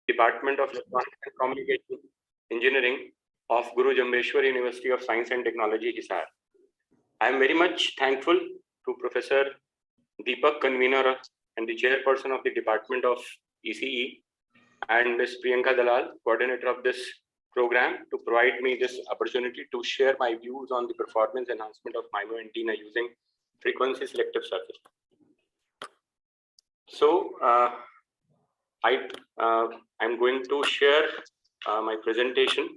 Department of Electronics and Communication Engineering of Guru Jambheshwar University of Science and Technology, Hisar. I am very much thankful to Professor Deepak, convener and the chairperson of the Department of ECE, and Ms. Priyanka Dalal, coordinator of this program, to provide me this opportunity to share my views on the performance enhancement of MIMO antenna using frequency selective circuit. So I'm going to share my presentation.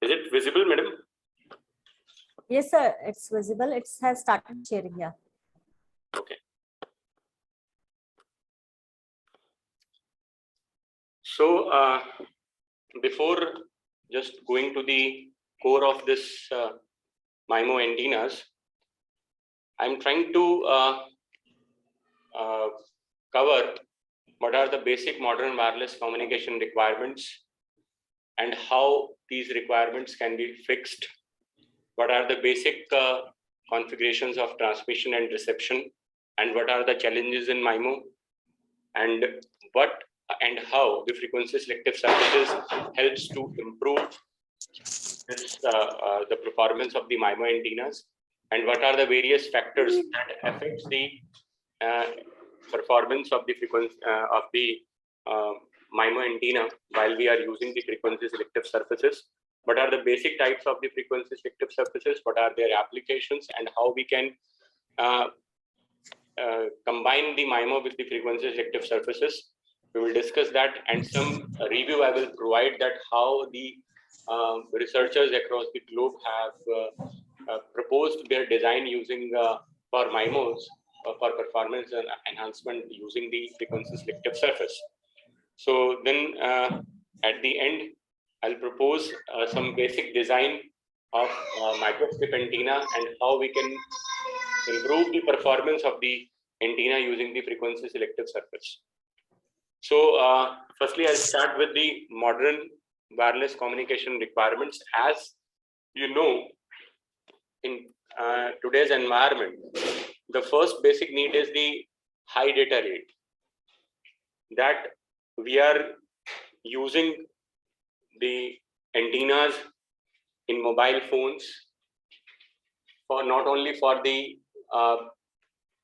Is it visible, madam? Yes, sir. It's visible. It has started sharing. Yeah. Okay. So before just going to the core of this MIMO antennas, I'm trying to cover what are the basic modern wireless communication requirements and how these requirements can be fixed. What are the basic configurations of transmission and reception, and what are the challenges in MIMO, and what and how the frequency selective services helps to improve this, the performance of the MIMO antennas, and what are the various factors that affects the performance of the frequency of the MIMO antenna while we are using the frequency selective surfaces. What are the basic types of the frequency selective surfaces? What are their applications, and how we can combine the MIMO with the frequency selective surfaces? We will discuss that, and some review I will provide that how the researchers across the globe have proposed their design using for MIMOs for performance and enhancement using the frequency selective surface. So then at the end, I'll propose some basic design of microstrip antenna and how we can improve the performance of the antenna using the frequency selective surface. So firstly, I'll start with the modern wireless communication requirements. As you know, in today's environment, the first basic need is the high data rate, that we are using the antennas in mobile phones for not only for the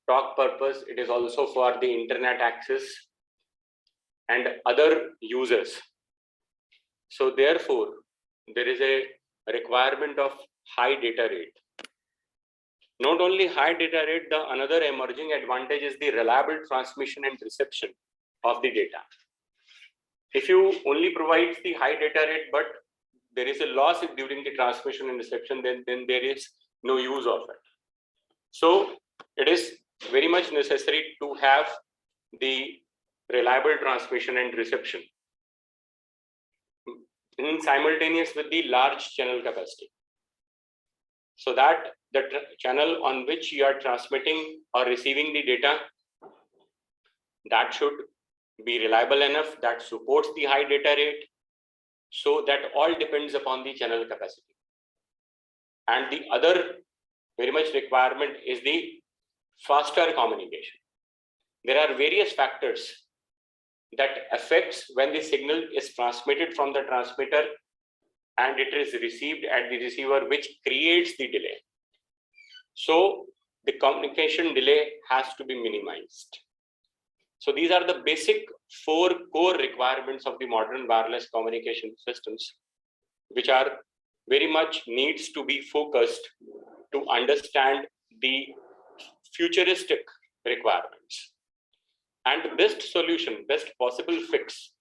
talk purpose, it is also for the internet access and other users. So therefore, there is a requirement of high data rate. Not only high data rate, the another emerging advantage is the reliable transmission and reception of the data. If you only provide the high data rate, but there is a loss during the transmission and reception, then there is no use of it. So it is very much necessary to have the reliable transmission and reception in simultaneous with the large channel capacity, so that the channel on which you are transmitting or receiving the data, that should be reliable enough, that supports the high data rate. So that all depends upon the channel capacity. And the other very much requirement is the faster communication. There are various factors that affects when the signal is transmitted from the transmitter and it is received at the receiver, which creates the delay. So the communication delay has to be minimized. So these are the basic 4 core requirements of the modern wireless communication systems, which are very much needs to be focused to understand the futuristic requirements. And the best solution, best possible fix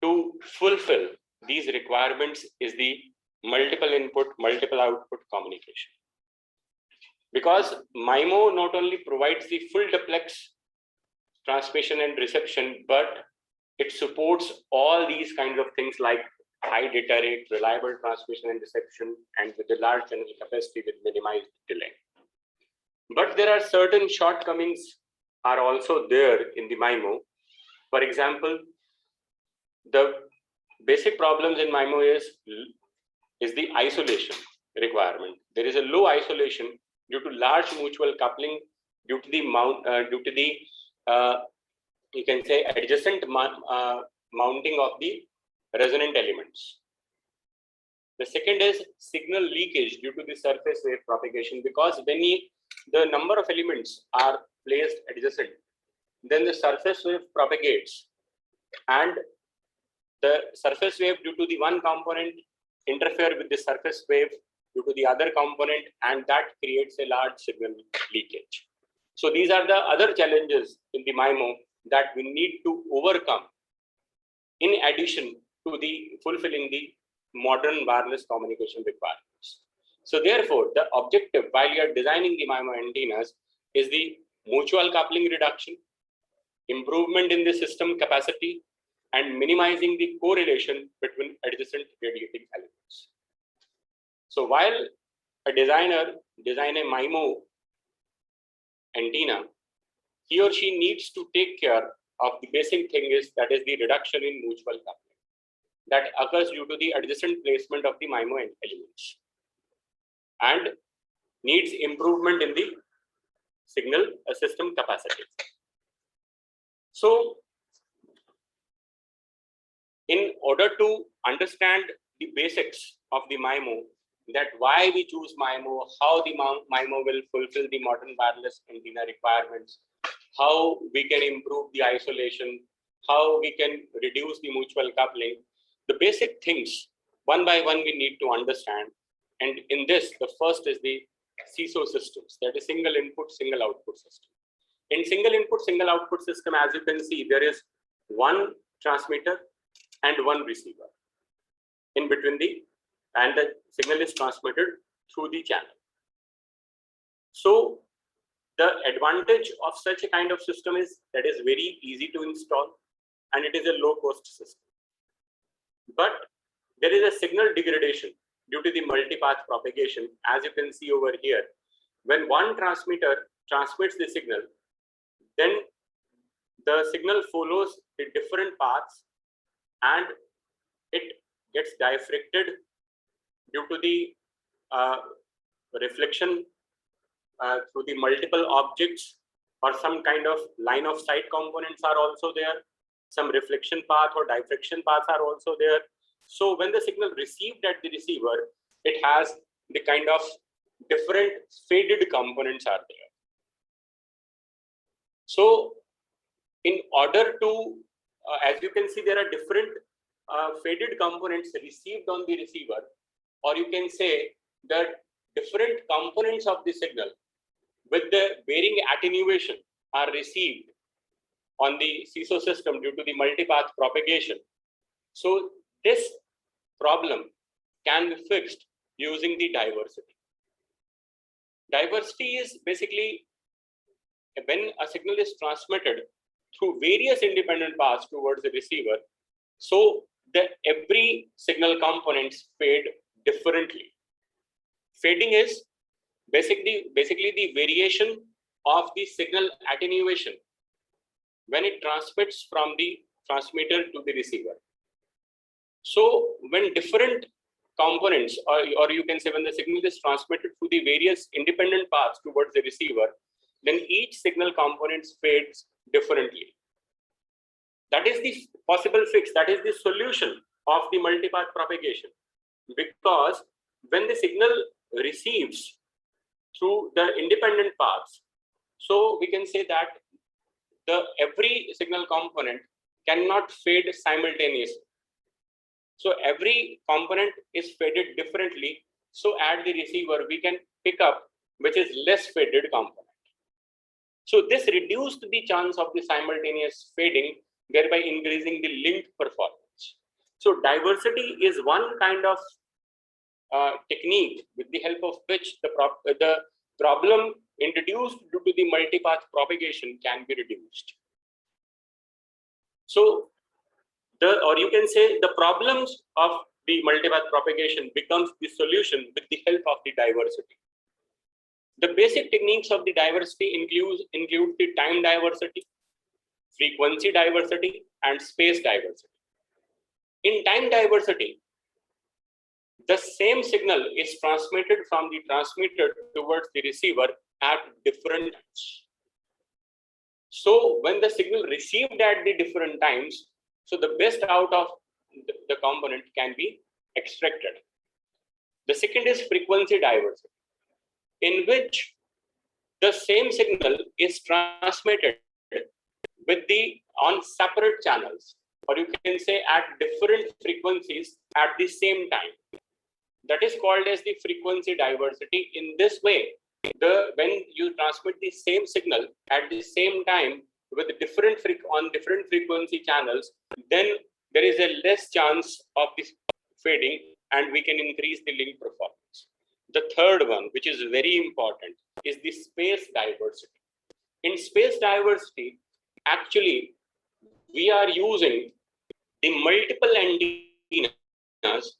to fulfill these requirements is the multiple input, multiple output communication. Because MIMO not only provides the full duplex transmission and reception, but it supports all these kinds of things like high data rate, reliable transmission and reception, and with a large channel capacity with minimized delay. But there are certain shortcomings are also there in the MIMO. For example, the basic problems in MIMO is the isolation requirement. There is a low isolation due to large mutual coupling, due to the you can say adjacent mounting of the resonant elements. The second is signal leakage due to the surface wave propagation, because when the number of elements are placed adjacent, then the surface wave propagates, and the surface wave due to the one component interfere with the surface wave due to the other component, and that creates a large signal leakage. So these are the other challenges in the MIMO that we need to overcome in addition to the fulfilling the modern wireless communication requirements. So therefore, the objective while you are designing the MIMO antennas is the mutual coupling reduction, improvement in the system capacity, and minimizing the correlation between adjacent radiating elements. So while a designer design a MIMO antenna, he or she needs to take care of the basic thing is that is the reduction in mutual coupling that occurs due to the adjacent placement of the MIMO elements, and needs improvement in the signal system capacity. So in order to understand the basics of the MIMO, that why we choose MIMO, how the MIMO will fulfill the modern wireless antenna requirements, how we can improve the isolation, how we can reduce the mutual coupling, the basic things one by one we need to understand. And in this, the first is the SISO systems, that is single input, single output system. In single input, single output system, as you can see, there is one transmitter and one receiver in between and the signal is transmitted through the channel. So the advantage of such a kind of system is that is very easy to install and it is a low cost system. But there is a signal degradation due to the multipath propagation, as you can see over here. When one transmitter transmits the signal, then the signal follows the different paths and it gets diffracted due to the reflection through the multiple objects, or some kind of line of sight components are also there. Some reflection path or diffraction paths are also there. So when the signal received at the receiver, it has the kind of different faded components are there. So in order to, as you can see, there are different faded components received on the receiver, or you can say that different components of the signal with the varying attenuation are received on the SISO system due to the multipath propagation. So this problem can be fixed using the diversity. Diversity is basically when a signal is transmitted through various independent paths towards the receiver, so that every signal components fade differently. Fading is basically the variation of the signal attenuation when it transmits from the transmitter to the receiver. So when different components, or you can say when the signal is transmitted through the various independent paths towards the receiver, then each signal components fades differently. That is the possible fix, that is the solution of the multipath propagation. Because when the signal receives through the independent paths, so we can say that every signal component cannot fade simultaneously. So every component is faded differently. So at the receiver, we can pick up which is less faded component. So this reduced the chance of the simultaneous fading, thereby increasing the link performance. So diversity is one kind of technique with the help of which the problem introduced due to the multipath propagation can be reduced. So or you can say the problems of the multipath propagation becomes the solution with the help of the diversity. The basic techniques of the diversity include the time diversity, frequency diversity, and space diversity. In time diversity, the same signal is transmitted from the transmitter towards the receiver at different times. So when the signal received at the different times, so the best out of the component can be extracted. The second is frequency diversity, in which the same signal is transmitted with the on separate channels, or you can say at different frequencies at the same time. That is called as the frequency diversity. In this way, when you transmit the same signal at the same time with different on different frequency channels, then there is a less chance of this fading, and we can increase the link performance. The third one, which is very important, is the space diversity. In space diversity, actually, we are using the multiple antennas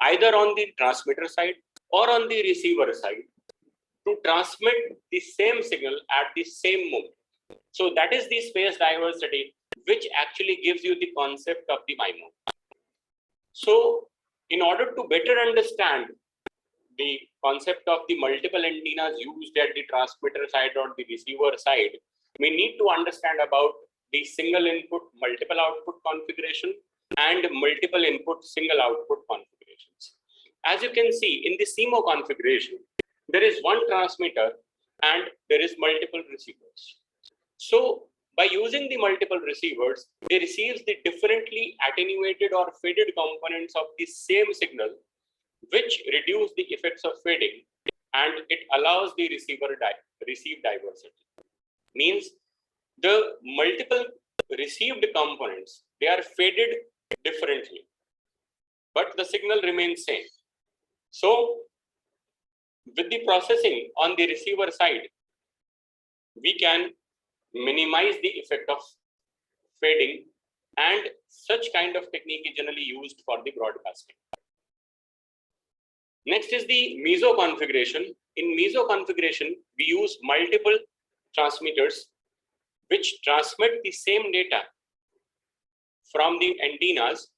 either on the transmitter side or on the receiver side to transmit the same signal at the same moment. So that is the space diversity, which actually gives you the concept of the MIMO. So in order to better understand the concept of the multiple antennas used at the transmitter side or the receiver side, we need to understand about the single input, multiple output configuration and multiple input, single output configurations. As you can see in the CMO configuration, there is one transmitter and there is multiple receivers. So by using the multiple receivers, they receive the differently attenuated or faded components of the same signal, which reduce the effects of fading, and it allows the receive diversity. Means the multiple received components, they are faded differently, but the signal remains same. So with the processing on the receiver side, we can minimize the effect of fading, and such kind of technique is generally used for the broadcasting. Next is the meso configuration. In meso configuration, we use multiple transmitters which transmit the same data from the antennas,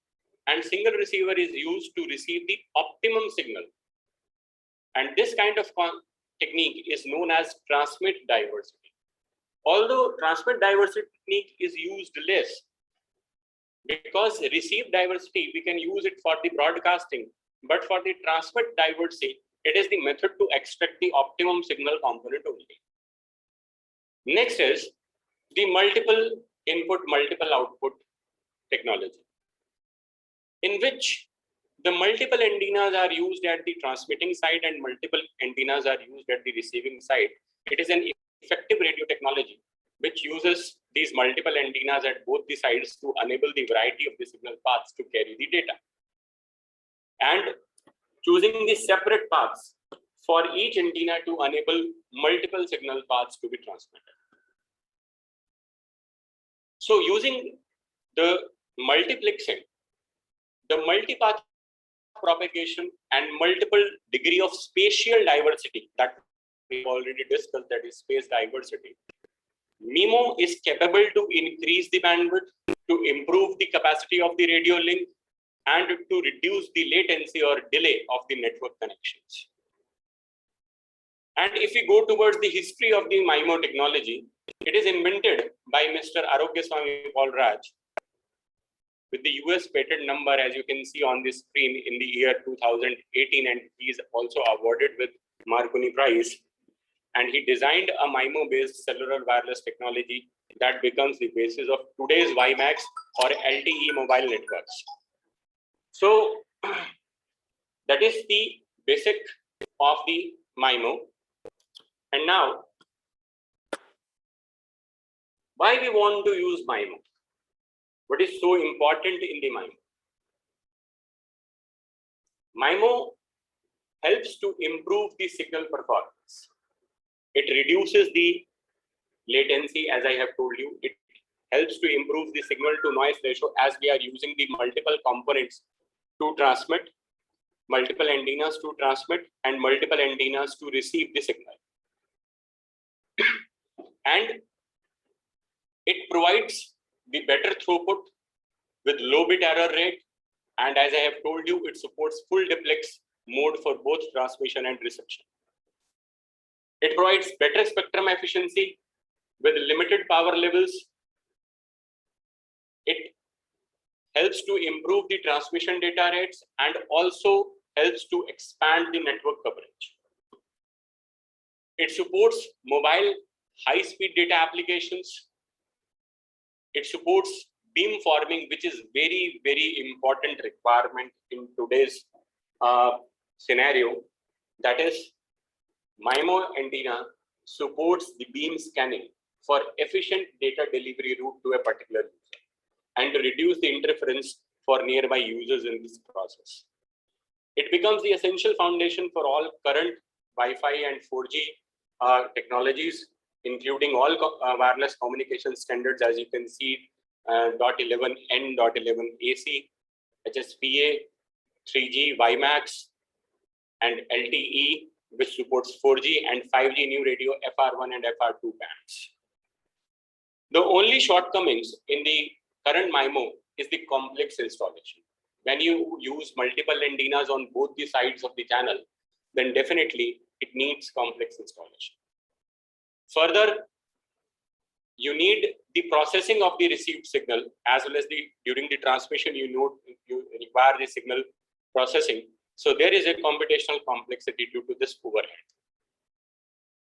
and single receiver is used to receive the optimum signal. And this kind of technique is known as transmit diversity. Although transmit diversity technique is used less, because receive diversity, we can use it for the broadcasting, but for the transmit diversity, it is the method to extract the optimum signal component only. Next is the multiple input, multiple output technology, in which the multiple antennas are used at the transmitting side and multiple antennas are used at the receiving side. It is an effective radio technology which uses these multiple antennas at both the sides to enable the variety of the signal paths to carry the data, and choosing the separate paths for each antenna to enable multiple signal paths to be transmitted. So using the multiplexing, the multipath propagation and multiple degree of spatial diversity that we've already discussed, that is space diversity, MIMO is capable to increase the bandwidth, to improve the capacity of the radio link, and to reduce the latency or delay of the network connections. And if we go towards the history of the MIMO technology, it is invented by Mr. Arogyaswamy Paulraj with the US patent number, as you can see on this screen, in the year 2018, and he is also awarded with Marconi Prize. And he designed a MIMO-based cellular wireless technology that becomes the basis of today's WiMAX or LTE mobile networks. So that is the basic of the MIMO. And now, why we want to use MIMO? What is so important in the MIMO? MIMO helps to improve the signal performance. It reduces the latency, as I have told you. It helps to improve the signal to noise ratio, as we are using the multiple components to transmit, multiple antennas to transmit, and multiple antennas to receive the signal. And it provides the better throughput with low bit error rate. And as I have told you, it supports full duplex mode for both transmission and reception. It provides better spectrum efficiency with limited power levels. It helps to improve the transmission data rates and also helps to expand the network coverage. It supports mobile high-speed data applications. It supports beamforming, which is very, very important requirement in today's scenario. That is, MIMO antenna supports the beam scanning for efficient data delivery route to a particular user and to reduce the interference for nearby users in this process. It becomes the essential foundation for all current Wi-Fi and 4G technologies, including all wireless communication standards, as you can see, .11n, .11ac, HSPA, 3G, WiMAX, and LTE, which supports 4G and 5G new radio FR1 and FR2 bands. The only shortcomings in the current MIMO is the complex installation. When you use multiple antennas on both the sides of the channel, then definitely it needs complex installation. Further, you need the processing of the received signal as well as during the transmission, you require the signal processing. So there is a computational complexity due to this overhead.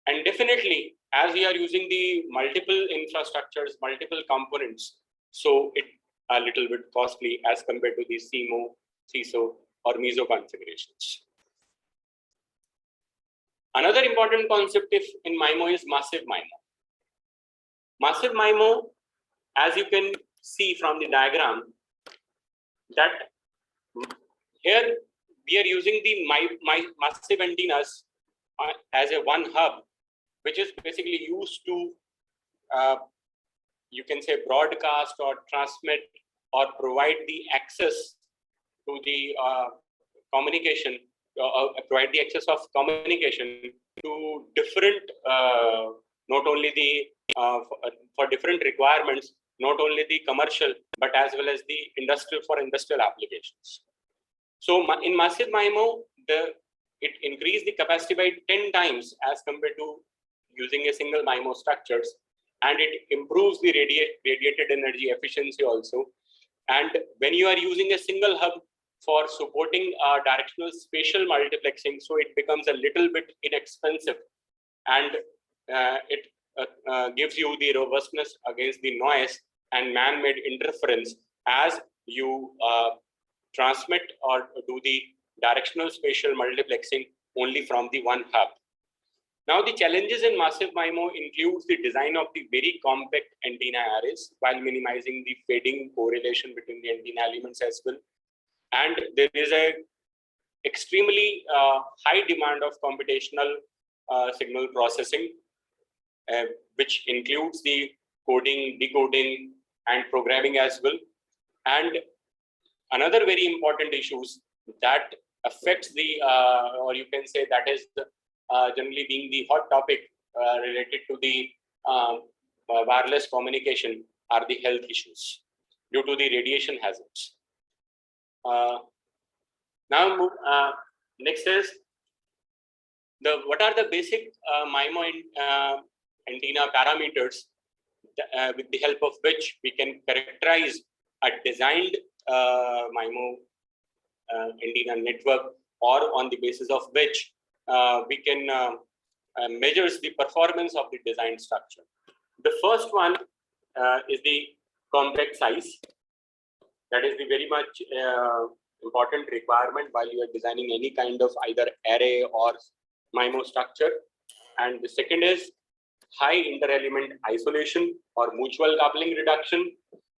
And definitely, as we are using the multiple infrastructures, multiple components, so it a little bit costly as compared to the CMO, CISO, or MISO configurations. Another important concept in MIMO is massive MIMO. Massive MIMO, as you can see from the diagram, that here we are using the massive antennas as a one hub, which is basically used to, you can say, broadcast or transmit or provide the access to the communication, provide the access of communication to different, not only the, for different requirements, not only the commercial, but as well as the industrial, for industrial applications. So in massive MIMO, it increased the capacity by 10 times as compared to using a single MIMO structures, and it improves the radiated energy efficiency also. And when you are using a single hub for supporting directional spatial multiplexing, so it becomes a little bit inexpensive, and it gives you the robustness against the noise and man-made interference as you transmit or do the directional spatial multiplexing only from the one hub. Now, the challenges in massive MIMO includes the design of the very compact antenna arrays while minimizing the fading correlation between the antenna elements as well. And there is a extremely high demand of computational signal processing, which includes the coding, decoding, and programming as well. And another very important issues that affects the, or you can say that is the, generally being the hot topic related to the wireless communication are the health issues due to the radiation hazards. Now, next is what are the basic MIMO antenna parameters with the help of which we can characterize a designed MIMO antenna network, or on the basis of which we can measures the performance of the design structure. The first one is the compact size. That is the very much important requirement while you are designing any kind of either array or MIMO structure. And the second is high inter-element isolation or mutual coupling reduction.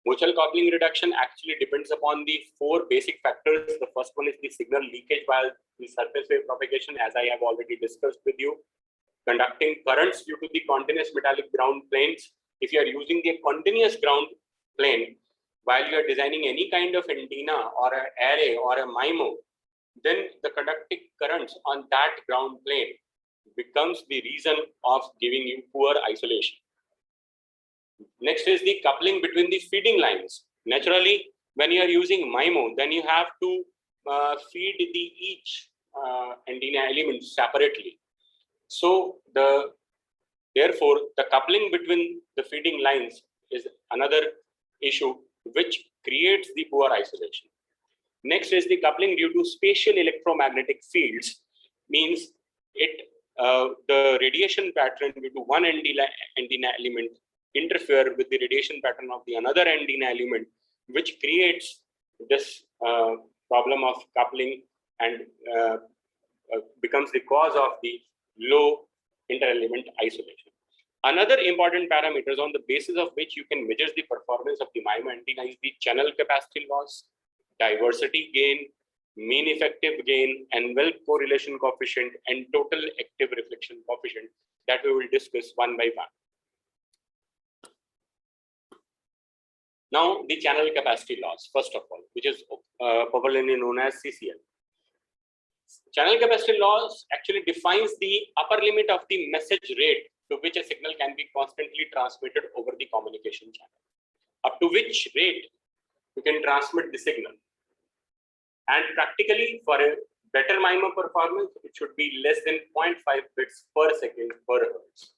Mutual coupling reduction actually depends upon the four basic factors. The first one is the signal leakage while the surface wave propagation, as I have already discussed with you. Conducting currents due to the continuous metallic ground planes. If you are using the continuous ground plane while you are designing any kind of antenna or an array or a MIMO, then the conducting currents on that ground plane becomes the reason of giving you poor isolation. Next is the coupling between the feeding lines. Naturally, when you are using MIMO, then you have to feed each antenna element separately. So the Therefore, the coupling between the feeding lines is another issue which creates the poor isolation. Next is the coupling due to spatial electromagnetic fields, means the radiation pattern due to one antenna element interfere with the radiation pattern of the another antenna element, which creates this problem of coupling and becomes the cause of the low inter-element isolation. Another important parameters on the basis of which you can measure the performance of the MIMO antenna is the channel capacity loss, diversity gain, mean effective gain, envelope correlation coefficient, and total active reflection coefficient that we will discuss one by one. Now, the channel capacity loss, first of all, which is popularly known as CCL. Channel capacity loss actually defines the upper limit of the message rate to which a signal can be constantly transmitted over the communication channel, up to which rate you can transmit the signal. And practically, for a better MIMO performance, it should be less than 0.5 bits per second per hertz.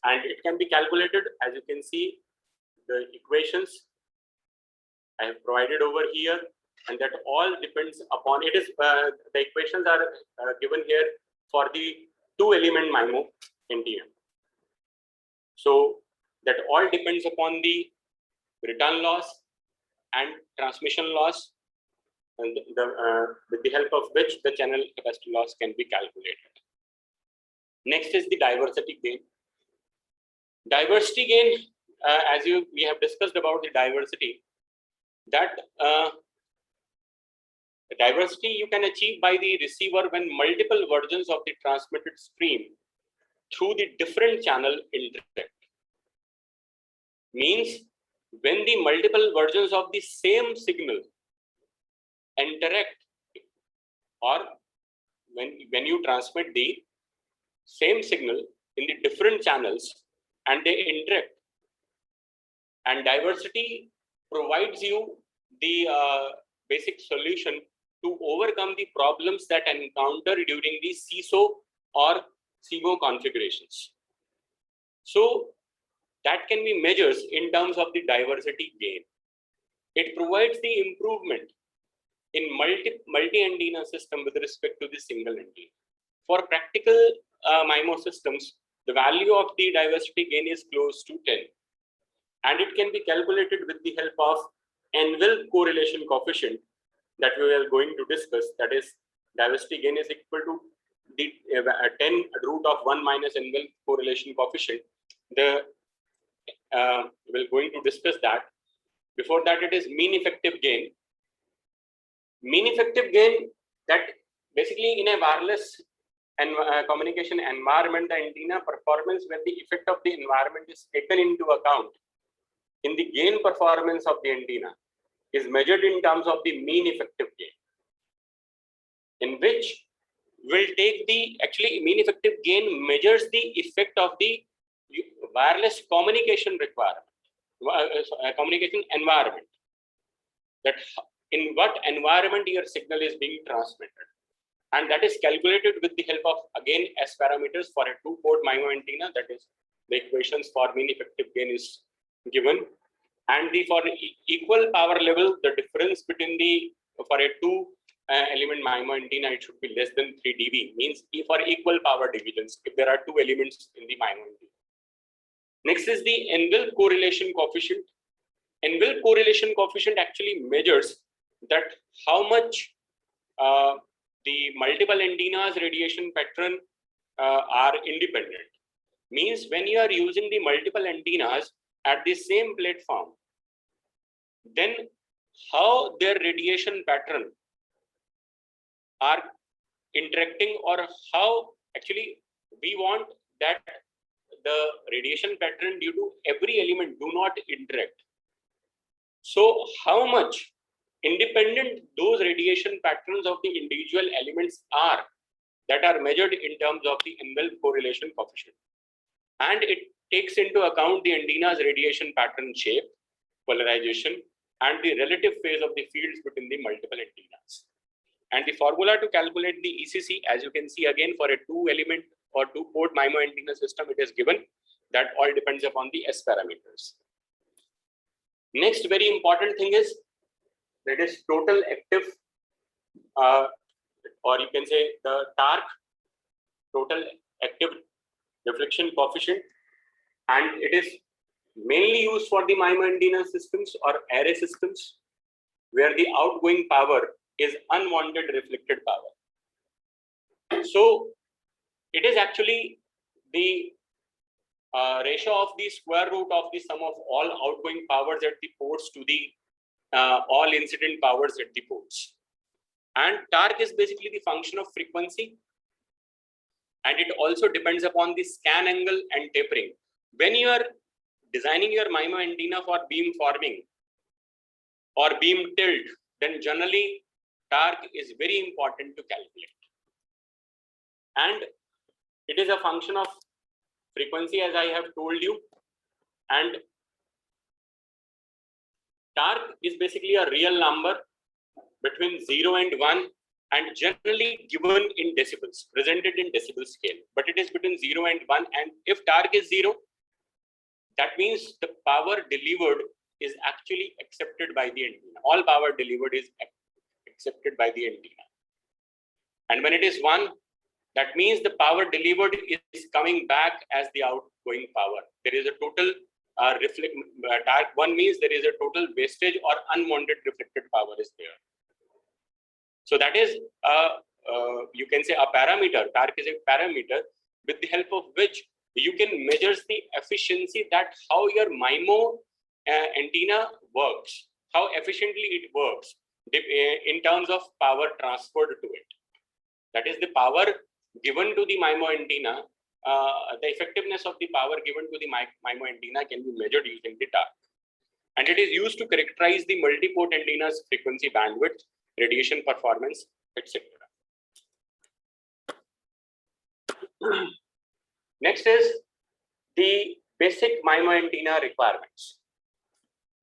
And it can be calculated, as you can see, the equations I have provided over here, and that all depends upon it is the equations are given here for the 2-element MIMO antenna. So that all depends upon the return loss and transmission loss, and with the help of which the channel capacity loss can be calculated. Next is the diversity gain. Diversity gain, as we have discussed about the diversity, that diversity you can achieve by the receiver when multiple versions of the transmitted stream through the different channel interact. Means when the multiple versions of the same signal interact, or when you transmit the same signal in the different channels and they interact, and diversity provides you the basic solution to overcome the problems that encounter during the CISO or CMO configurations. So that can be measures in terms of the diversity gain. It provides the improvement in multi-antenna system with respect to the single antenna. For practical MIMO systems, the value of the diversity gain is close to 10. And it can be calculated with the help of envelope correlation coefficient that we are going to discuss. That is, diversity gain is equal to the 10 root of 1 minus envelope correlation coefficient. We're going to discuss that. Before that, it is mean effective gain. Mean effective gain, that basically in a wireless and communication environment, the antenna performance when the effect of the environment is taken into account in the gain performance of the antenna is measured in terms of the mean effective gain, in which will take the mean effective gain measures the effect of the wireless communication requirement, communication environment, that in what environment your signal is being transmitted, and that is calculated with the help of again S parameters for a 2-port MIMO antenna. That is, the equations for mean effective gain is given, and for equal power level, the difference between the for a 2-element MIMO antenna, it should be less than 3 dB. Means for equal power divisions, if there are 2 elements in the MIMO antenna. Next is the envelope correlation coefficient. Envelope correlation coefficient actually measures that how much the multiple antennas radiation pattern are independent. Means when you are using the multiple antennas at the same platform, then how their radiation pattern are interacting, or how actually we want that the radiation pattern due to every element do not interact. So how much independent those radiation patterns of the individual elements are, that are measured in terms of the envelope correlation coefficient. And it takes into account the antenna's radiation pattern shape, polarization, and the relative phase of the fields between the multiple antennas. And the formula to calculate the ECC, as you can see again, for a 2-element or two-port MIMO antenna system it is given. That all depends upon the S parameters. Next very important thing is that is total active, or you can say the TARC, total active reflection coefficient, and it is mainly used for the MIMO antenna systems or array systems where the outgoing power is unwanted reflected power. So it is actually the ratio of the square root of the sum of all outgoing powers at the ports to the all incident powers at the ports. And TARC is basically the function of frequency, and it also depends upon the scan angle and tapering. When you are designing your MIMO antenna for beam forming or beam tilt, then generally TARC is very important to calculate. And it is a function of frequency, as I have told you, and TARC is basically a real number between 0 and 1 and generally given in decibels, presented in decibel scale, but it is between 0 and 1, and if TARC is 0, that means the power delivered is actually accepted by the antenna. All power delivered is accepted by the antenna. And when it is 1, that means the power delivered is coming back as the outgoing power. There is a total TARC 1 means there is a total wastage or unwanted reflected power is there. So that is you can say a parameter. TARC is a parameter with the help of which you can measure the efficiency, that how your MIMO antenna works, how efficiently it works in terms of power transferred to it. That is the power given to the MIMO antenna. The effectiveness of the power given to the MIMO antenna can be measured using the TARC. And it is used to characterize the multi-port antenna's frequency bandwidth, radiation performance, etc. Next is the basic MIMO antenna requirements.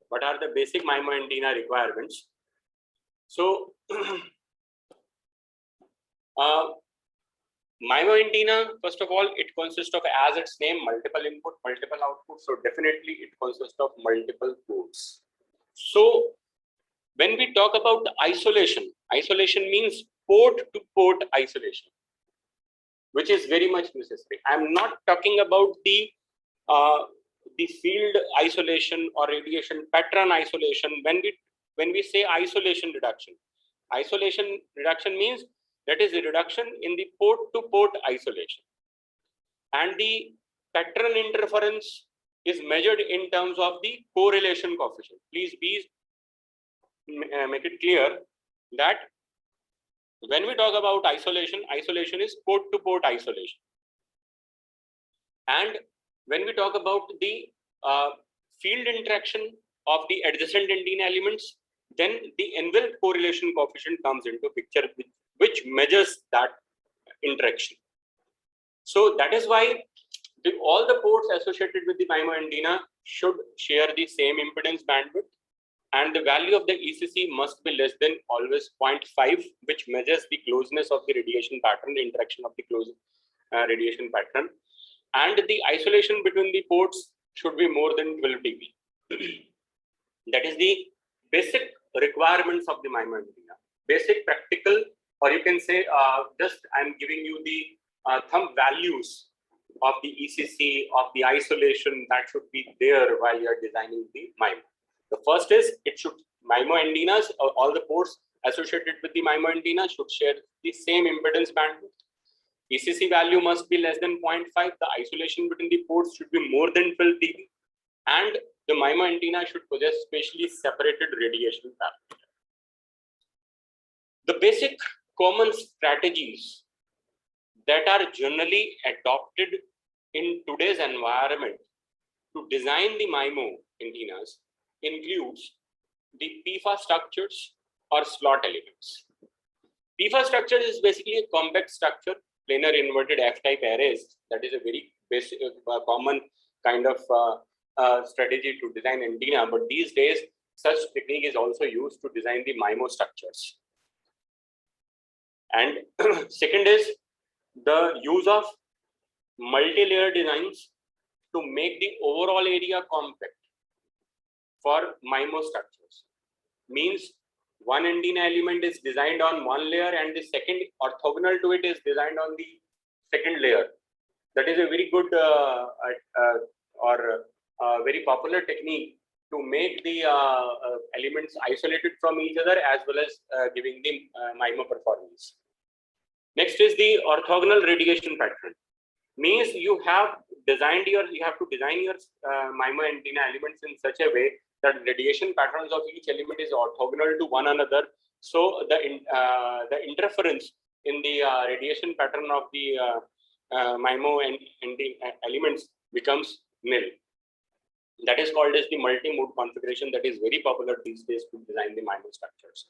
What are the basic MIMO antenna requirements? So, MIMO antenna, first of all, it consists of, as its name, multiple input, multiple output. So definitely it consists of multiple ports. So when we talk about the isolation, isolation means port to port isolation, which is very much necessary. I'm not talking about the field isolation or radiation pattern isolation. When we say isolation reduction means that is a reduction in the port to port isolation, and the pattern interference is measured in terms of the correlation coefficient. Please make it clear that when we talk about isolation, isolation is port to port isolation, and when we talk about the field interaction of the adjacent antenna elements, then the envelope correlation coefficient comes into picture, which measures that interaction. So that is why all the ports associated with the MIMO antenna should share the same impedance bandwidth, and the value of the ECC must be less than always 0.5, which measures the closeness of the radiation pattern, the interaction of the close radiation pattern, and the isolation between the ports should be more than 12 dB. That is the basic requirements of the MIMO antenna. Basic practical, or you can say just I'm giving you the thumb values of the ECC, of the isolation that should be there while you are designing the MIMO. The first is MIMO antennas, all the ports associated with the MIMO antenna should share the same impedance bandwidth. ECC value must be less than 0.5. The isolation between the ports should be more than 12 dB, and the MIMO antenna should possess spatially separated radiation parameter. The basic common strategies that are generally adopted in today's environment to design the MIMO antennas includes the PFA structures or slot elements. PFA structure is basically a compact structure, planar inverted F-type arrays. That is a very basic, common kind of strategy to design antenna. But these days, such technique is also used to design the MIMO structures. And second is the use of multi-layer designs to make the overall area compact for MIMO structures. Means one antenna element is designed on one layer and the second orthogonal to it is designed on the second layer. That is a very good very popular technique to make the elements isolated from each other as well as giving them MIMO performance. Next is the orthogonal radiation pattern. Means you have to design your MIMO antenna elements in such a way that radiation patterns of each element is orthogonal to one another. So the interference in the radiation pattern of the MIMO and the elements becomes nil. That is called as the multi-mode configuration that is very popular these days to design the MIMO structures.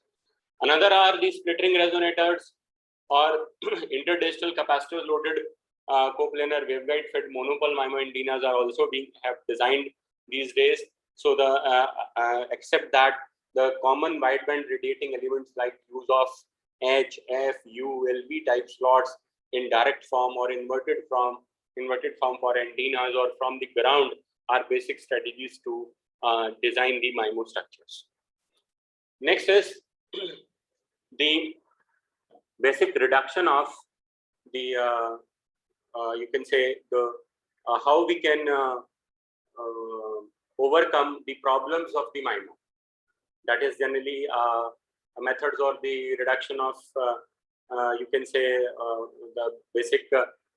Another are the splittering resonators or interdigital capacitor loaded coplanar waveguide fed monopole MIMO antennas are also have designed these days. So except that the common wideband radiating elements like use of H, F, U, LV type slots in direct form or inverted form for antennas or from the ground are basic strategies to design the MIMO structures. Next is the basic reduction of the you can say the how we can overcome the problems of the MIMO. That is generally methods or the reduction of you can say the basic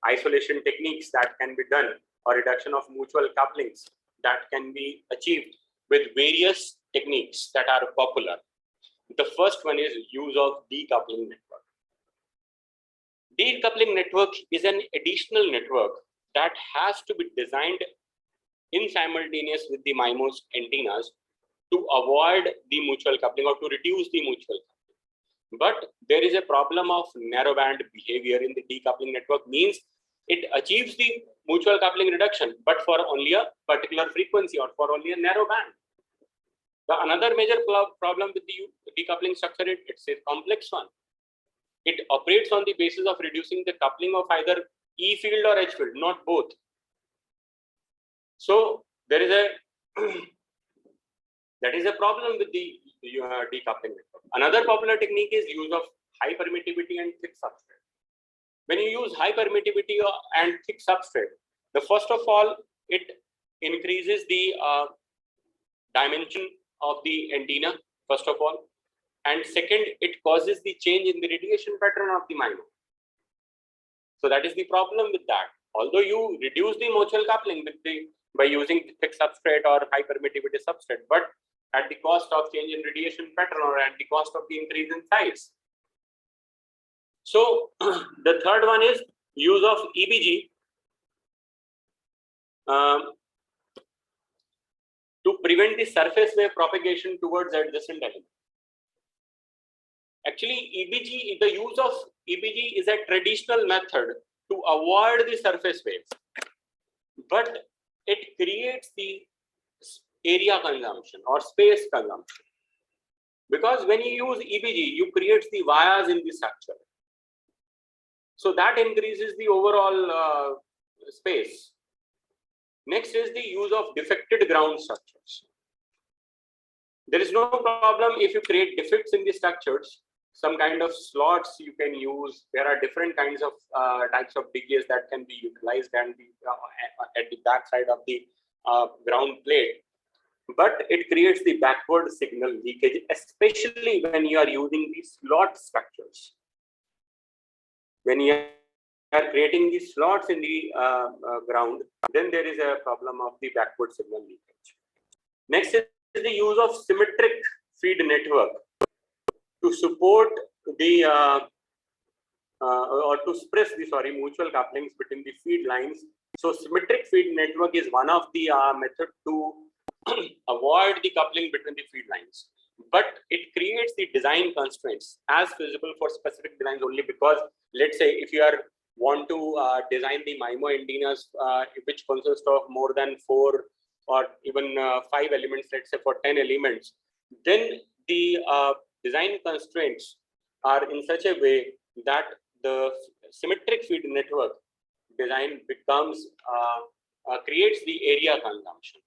isolation techniques that can be done, or reduction of mutual couplings that can be achieved with various techniques that are popular. The first one is use of decoupling network. Decoupling network is an additional network that has to be designed in simultaneous with the MIMO antennas to avoid the mutual coupling or to reduce the mutual coupling. But there is a problem of narrowband behavior in the decoupling network. Means it achieves the mutual coupling reduction, but for only a particular frequency or for only a narrow band. The another major problem with the decoupling structure is it's a complex one. It operates on the basis of reducing the coupling of either E field or H field, not both. So there is a that is a problem with the decoupling network. Another popular technique is use of high permittivity and thick substrate. When you use high permittivity and thick substrate, the first of all, it increases the dimension of the antenna, first of all. And second, it causes the change in the radiation pattern of the MIMO. So that is the problem with that. Although you reduce the mutual coupling with by using the thick substrate or high permittivity substrate, but at the cost of change in radiation pattern or at the cost of the increase in size. So the third one is use of EBG to prevent the surface wave propagation towards adjacent element. Actually, EBG, the use of EBG is a traditional method to avoid the surface waves, but it creates the area consumption or space consumption. Because when you use EBG, you create the vias in the structure. So that increases the overall space. Next is the use of defected ground structures. There is no problem if you create defects in the structures. Some kind of slots you can use. There are different kinds of types of DGs that can be utilized and at the back side of the ground plate. But it creates the backward signal leakage, especially when you are using the slot structures. When you are creating the slots in the ground, then there is a problem of the backward signal leakage. Next is the use of symmetric feed network to support the or to suppress the mutual couplings between the feed lines. So symmetric feed network is one of the method to avoid the coupling between the feed lines, but it creates the design constraints as feasible for specific designs only. Because let's say if you want to design the MIMO antennas which consist of more than 4 or even 5 elements, let's say for 10 elements, then the design constraints are in such a way that the symmetric feed network design becomes creates the area consumption,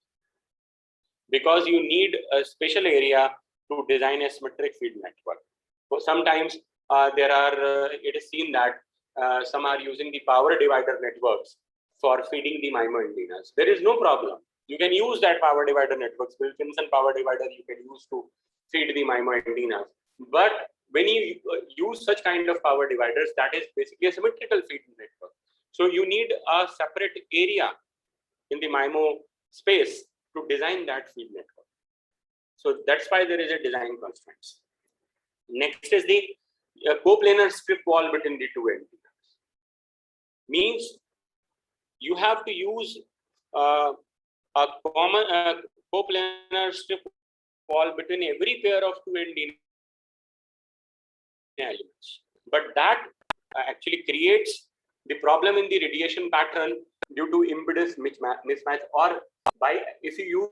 because you need a special area to design a symmetric feed network. So sometimes it is seen that some are using the power divider networks for feeding the MIMO antennas. There is no problem. You can use that power divider networks, Wilkinson power divider you can use to feed the MIMO antennas. But when you use such kind of power dividers, that is basically a symmetrical feed network. So you need a separate area in the MIMO space to design that feed network. So that's why there is a design constraints. Next is the coplanar strip wall between the two antennas. Means you have to use a common coplanar strip wall between every pair of two antenna elements. But that actually creates the problem in the radiation pattern due to impedance mismatch, or by if you use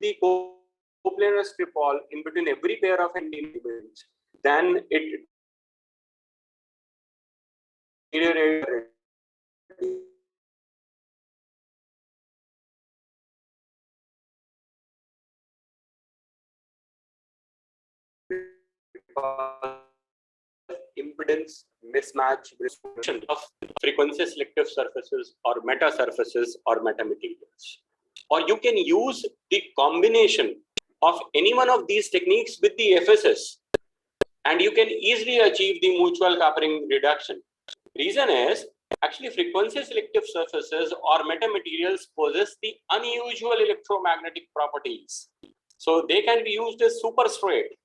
the coplanar strip wall in between every pair of antenna elements, then it impedance mismatch of frequency selective surfaces or meta surfaces or metamaterials. Or you can use the combination of any one of these techniques with the FSS, and you can easily achieve the mutual coupling reduction. Reason is, actually frequency selective surfaces or metamaterials possess the unusual electromagnetic properties. So they can be used as super straight.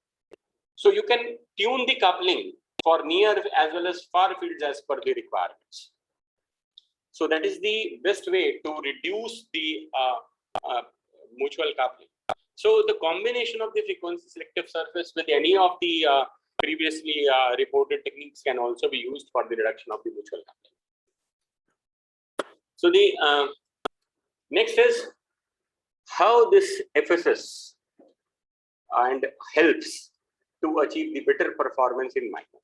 So you can tune the coupling for near as well as far fields as per the requirements. So that is the best way to reduce the mutual coupling. So the combination of the frequency selective surface with any of the previously reported techniques can also be used for the reduction of the mutual coupling. So the next is how this FSS and helps to achieve the better performance in MIMO.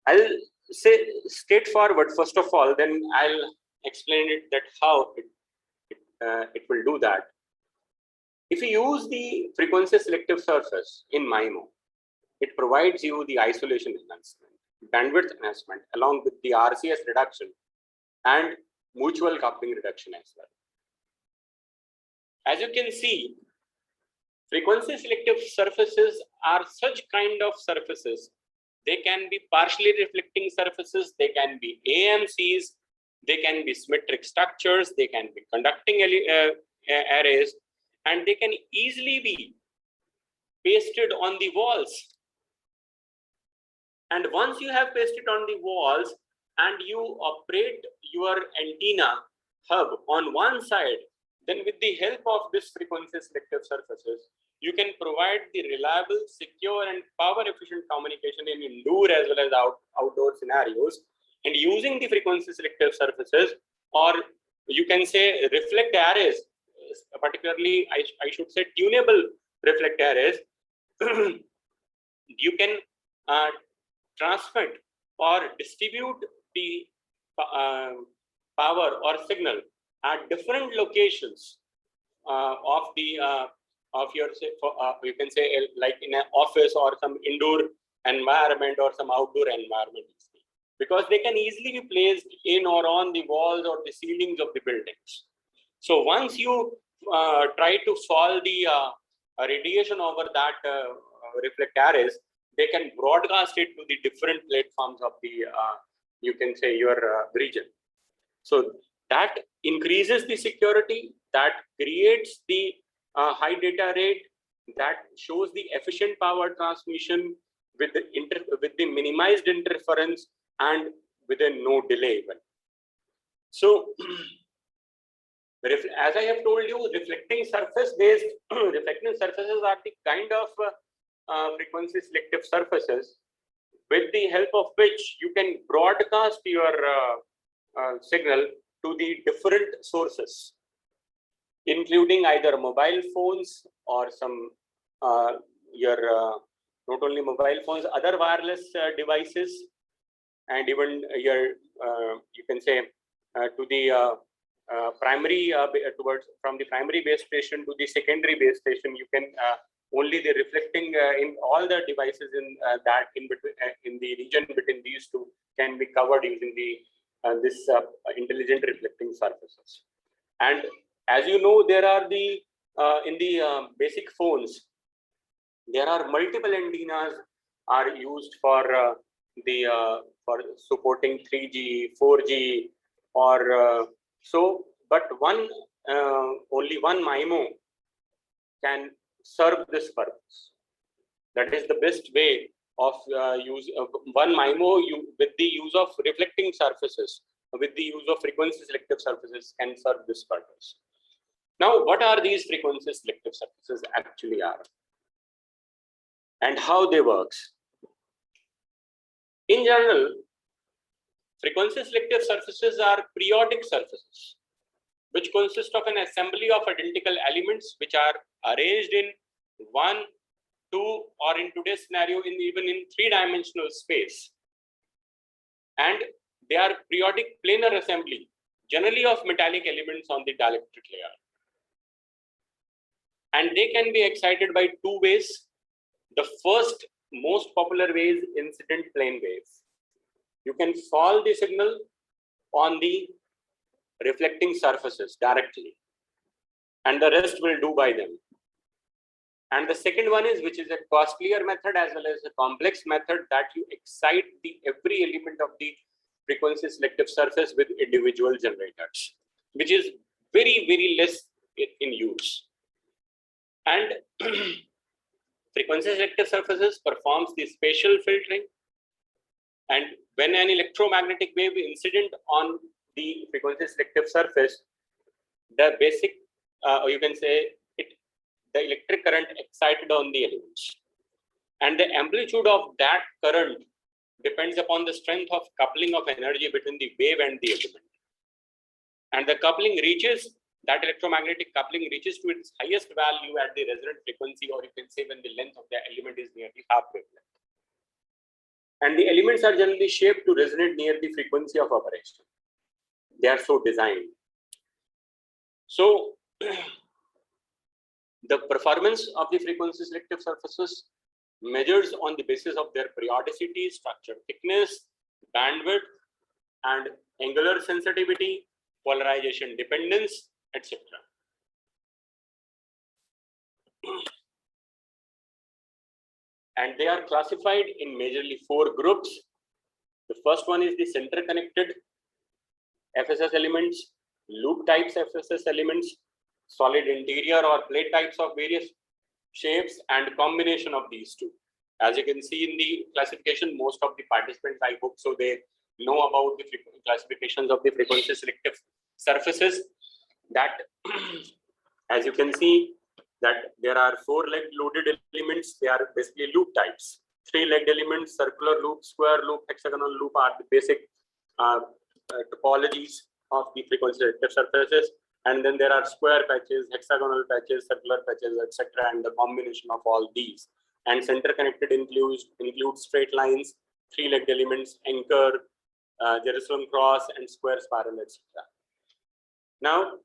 I'll say straightforward first of all, then I'll explain it that how it will do that. If you use the frequency selective surface in MIMO, it provides you the isolation enhancement, bandwidth enhancement, along with the RCS reduction and mutual coupling reduction as well. As you can see, frequency selective surfaces are such kind of surfaces. They can be partially reflecting surfaces, they can be AMCs, they can be symmetric structures, they can be conducting arrays, and they can easily be pasted on the walls. And once you have pasted on the walls and you operate your antenna hub on one side, then with the help of this frequency selective surfaces, you can provide the reliable, secure, and power efficient communication in indoor as well as outdoor scenarios. And using the frequency selective surfaces, or you can say reflect arrays, particularly I should say tunable reflect arrays, you can transmit or distribute the power or signal at different locations of the of your you can say like in an office or some indoor environment or some outdoor environment, because they can easily be placed in or on the walls or the ceilings of the buildings. So once you try to solve the radiation over that reflect arrays, they can broadcast it to the different platforms of the you can say your region. So that increases the security, that creates the high data rate, that shows the efficient power transmission with the minimized interference and with a no delay even. So as I have told you, reflecting surface based reflecting surfaces are the kind of frequency selective surfaces with the help of which you can broadcast your signal to the different sources, including either mobile phones or some your not only mobile phones, other wireless devices, and even your you can say to the primary towards from the primary base station to the secondary base station, you can only the reflecting in all the devices in that in between in the region between these two can be covered using the this intelligent reflecting surfaces. And as you know, there are the in the basic phones, there are multiple antennas are used for for supporting 3G, 4G, or so. But only one MIMO can serve this purpose. That is the best way of use of one MIMO with the use of reflecting surfaces, with the use of frequency selective surfaces can serve this purpose. Now, what are these frequency selective surfaces actually are, and how they works? In general, frequency selective surfaces are periodic surfaces which consist of an assembly of identical elements which are arranged in 1, 2, or in today's scenario even in 3-dimensional space. And they are periodic planar assembly, generally of metallic elements on the dielectric layer. And they can be excited by two ways. The first most popular way is incident plane waves. You can fall the signal on the reflecting surfaces directly, and the rest will do by them. And the second one is, which is a costlier method as well as a complex method, that you excite every element of the frequency selective surface with individual generators, which is very, very less in use. And frequency selective surfaces performs the spatial filtering, and when an electromagnetic wave incident on the frequency selective surface, the basic you can say the electric current excited on the elements, and the amplitude of that current depends upon the strength of coupling of energy between the wave and the element. And the coupling reaches, that electromagnetic coupling reaches to its highest value at the resonant frequency, or you can say when the length of the element is nearly half wavelength. And the elements are generally shaped to resonate near the frequency of operation. They are so designed. So the performance of the frequency selective surfaces measures on the basis of their periodicity, structure thickness, bandwidth, and angular sensitivity, polarization dependence, etc. And they are classified in majorly 4 groups. The first one is the center connected FSS elements, loop types FSS elements, solid interior or plate types of various shapes, and combination of these two. As you can see in the classification, most of the participants I hope so they know about the classifications of the frequency selective surfaces. That as you can see that there are 4-legged loaded elements. They are basically loop types. 3-legged elements, circular loop, square loop, hexagonal loop are the basic topologies of the frequency selective surfaces. And then there are square patches, hexagonal patches, circular patches, etc., and the combination of all these. And center connected includes straight lines, 3-legged elements, anchor, Jerusalem cross, and square spiral, etc. Now,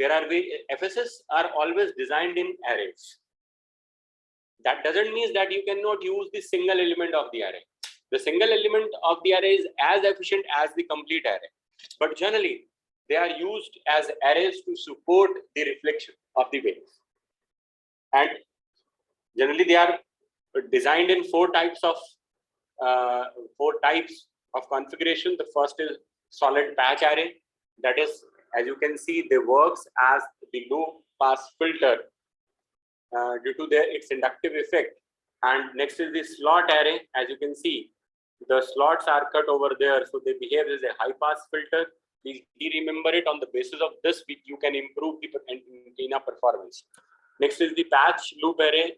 FSS are always designed in arrays. That doesn't mean that you cannot use the single element of the array. The single element of the array is as efficient as the complete array. But generally, they are used as arrays to support the reflection of the waves. And generally, they are designed in 4 types of configuration. The first is solid patch array. That is, as you can see, they works as the low pass filter due to its inductive effect. And next is the slot array. As you can see, the slots are cut over there, so they behave as a high pass filter. Please remember it. On the basis of this, you can improve the antenna performance. Next is the patch loop array.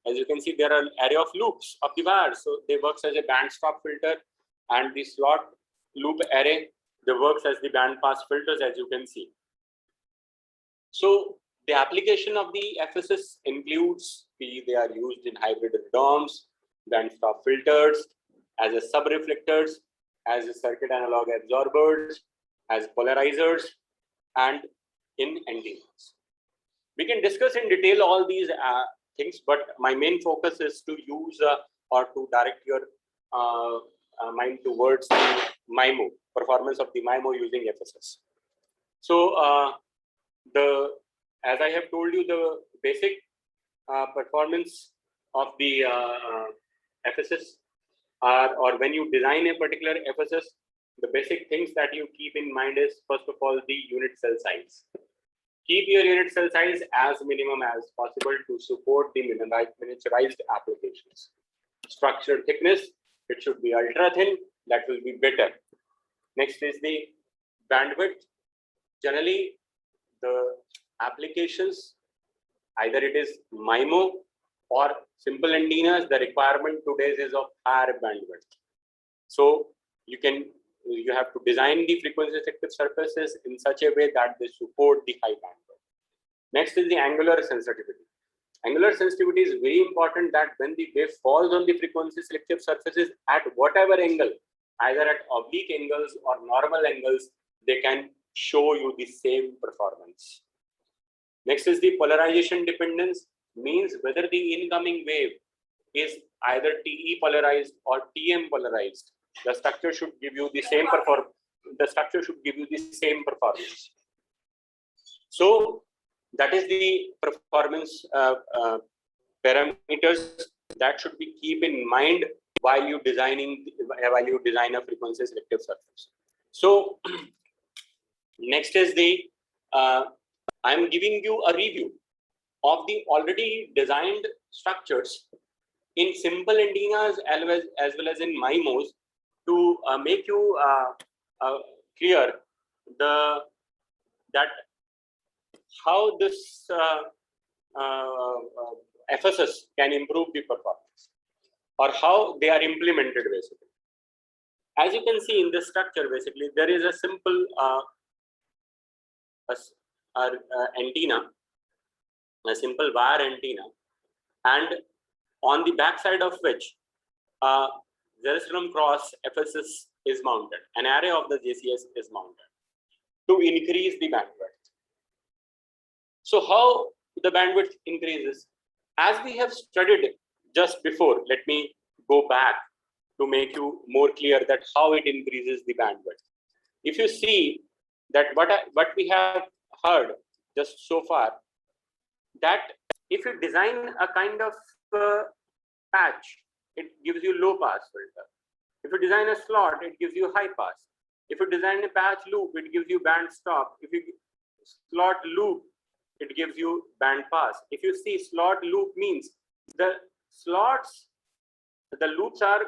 As you can see, there are an array of loops of the wires, so they works as a band stop filter. And the slot loop array, they works as the band pass filters, as you can see. So The application of the FSS includes they are used in hybrid DOMs, bandstop filters, as a subreflectors, as a circuit analog absorbers, as polarizers, and in antennas. We can discuss in detail all these things, but my main focus is to use or to direct your mind towards the MIMO, performance of the MIMO using FSS. So as I have told you, the basic performance of the FSS are, or when you design a particular FSS, the basic things that you keep in mind is, first of all, the unit cell size. Keep your unit cell size as minimum as possible to support the miniaturized applications. Structure thickness, it should be ultra thin, that will be better. Next is the bandwidth. Generally, the applications, either it is MIMO or simple antennas, the requirement today is of higher bandwidth. So you have to design the frequency selective surfaces in such a way that they support the high bandwidth. Next is the angular sensitivity. Angular sensitivity is very important, that when the wave falls on the frequency selective surfaces at whatever angle, either at oblique angles or normal angles, they can show you the same performance. Next is the polarization dependence, means whether the incoming wave is either TE polarized or TM polarized, the structure should give you the same performance. So that is the performance parameters that should be keep in mind while you design a frequency selective surface. So next is the I'm giving you a review of the already designed structures in simple antennas as well as in MIMOs to make you clear that how this FSS can improve the performance, or how they are implemented basically. As you can see in this structure, basically there is a simple antenna, a simple wire antenna, and on the back side of which Jerusalem Cross FSS is mounted. An array of the JCS is mounted to increase the bandwidth. So how the bandwidth increases? As we have studied just before, let me go back to make you more clear that how it increases the bandwidth. If you see that what we have heard just so far, that if you design a kind of patch, it gives you low pass filter. If you design a slot, it gives you high pass. If you design a patch loop, it gives you band stop. If you slot loop, it gives you band pass. If you see slot loop means the slots, the loops are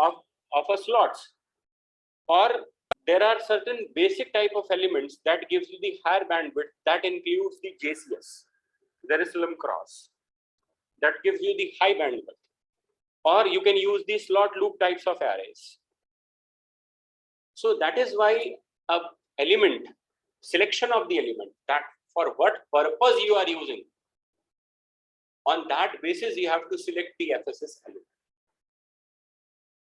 of a slots, or there are certain basic type of elements that gives you the higher bandwidth, that includes the JCS, Jerusalem Cross, that gives you the high bandwidth. Or you can use the slot loop types of arrays. So that is why a element, selection of the element, that for what purpose you are using, on that basis you have to select the FSS element.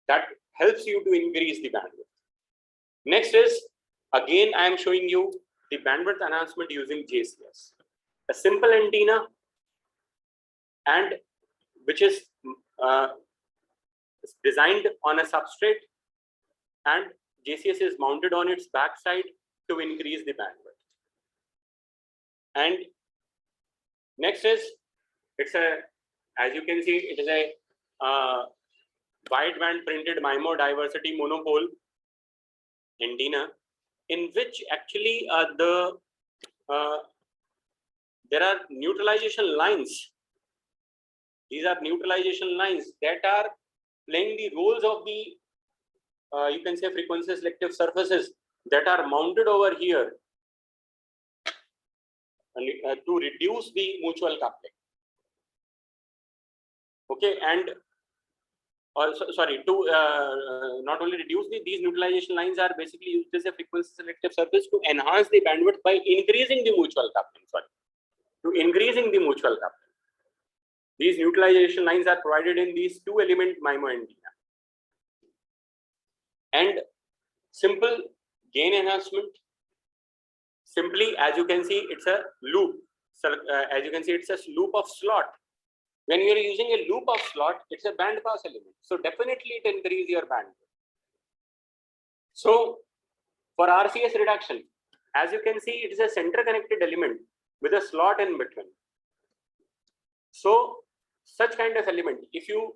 That helps you to increase the bandwidth. Next is, again I am showing you the bandwidth enhancement using JCS. A simple antenna, and which is designed on a substrate, and JCS is mounted on its backside to increase the bandwidth. And next is, it's a, as you can see, it is a wideband printed MIMO diversity monopole antenna, in which actually there are neutralization lines. These are neutralization lines that are playing the roles of the you can say frequency selective surfaces that are mounted over here to reduce the mutual coupling. Okay, and also sorry, to not only reduce these neutralization lines are basically used as a frequency selective surface to enhance the bandwidth by increasing the mutual coupling. Sorry, to increasing the mutual coupling. These neutralization lines are provided in these 2-element MIMO antenna. And simple gain enhancement. Simply, as you can see, it's a loop. So, as you can see, it's a loop of slot. When you're using a loop of slot, it's a band pass element. So definitely it increases your bandwidth. So for RCS reduction, as you can see, it is a center connected element with a slot in between. So such kind of element, if you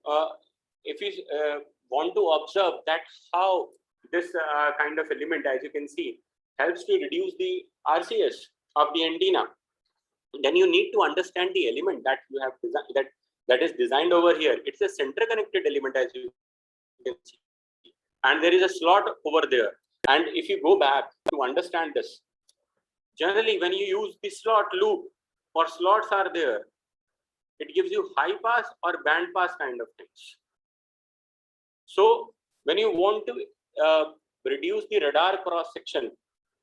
want to observe that how this kind of element, as you can see, helps to reduce the RCS of the antenna, then you need to understand the element that you have designed, that is designed over here. It's a center connected element, as you can see, and there is a slot over there. And if you go back to understand this, generally when you use the slot loop or slots are there, it gives you high pass or band pass kind of things. So when you want to reduce the radar cross section,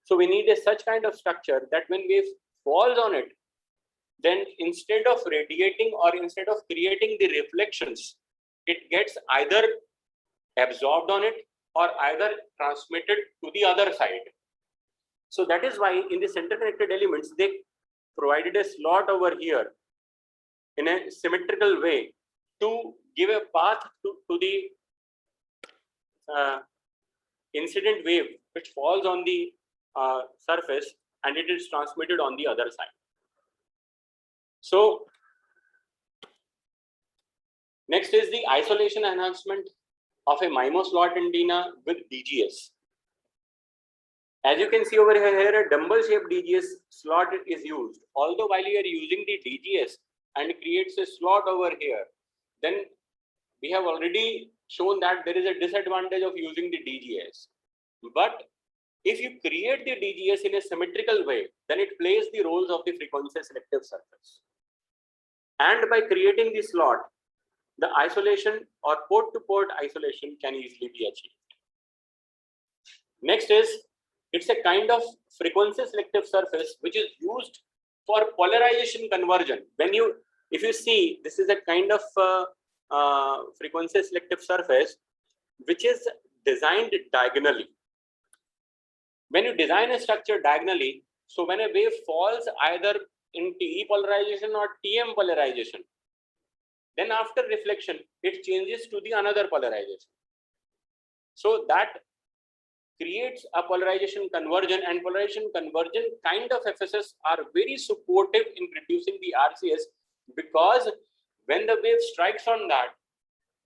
so we need a such kind of structure that when wave falls on it, then instead of radiating or instead of creating the reflections, it gets either absorbed on it or either transmitted to the other side. So that is why in the center connected elements, they provided a slot over here in a symmetrical way to give a path to the incident wave which falls on the surface, and it is transmitted on the other side. So next is the isolation enhancement of a MIMO slot antenna with DGS. As you can see over here, a dumbbell shaped DGS slot is used. Although while you are using the DGS and creates a slot over here, then we have already shown that there is a disadvantage of using the DGS. But if you create the DGS in a symmetrical way, then it plays the roles of the frequency selective surface. And by creating the slot, the isolation or port-to-port isolation can easily be achieved. Next is, it's a kind of frequency selective surface which is used for polarization conversion. If you see, this is a kind of frequency selective surface which is designed diagonally. When you design a structure diagonally, so when a wave falls either in TE polarization or TM polarization, then after reflection, it changes to the another polarization. So that creates a polarization conversion, and polarization conversion kind of FSS are very supportive in reducing the RCS, because when the wave strikes on that,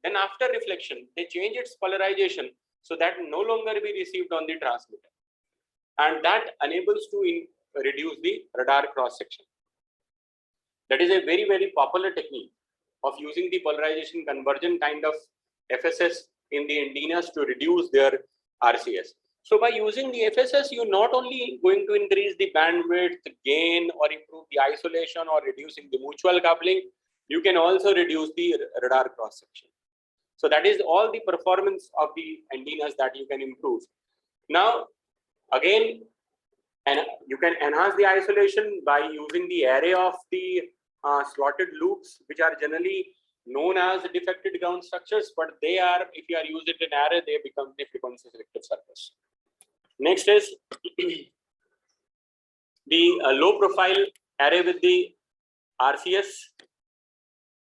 then after reflection, they change its polarization so that no longer be received on the transmitter. And that enables to reduce the radar cross section. That is a very, very popular technique of using the polarization conversion kind of FSS in the antennas to reduce their RCS. So by using the FSS, you're not only going to increase the bandwidth, the gain, or improve the isolation or reducing the mutual coupling, you can also reduce the radar cross section. So that is all the performance of the antennas that you can improve. Now, again, and you can enhance the isolation by using the array of the slotted loops, which are generally known as defected ground structures, but they are, if you are using an array, they become the frequency selective surface. Next is the low profile array with the RCS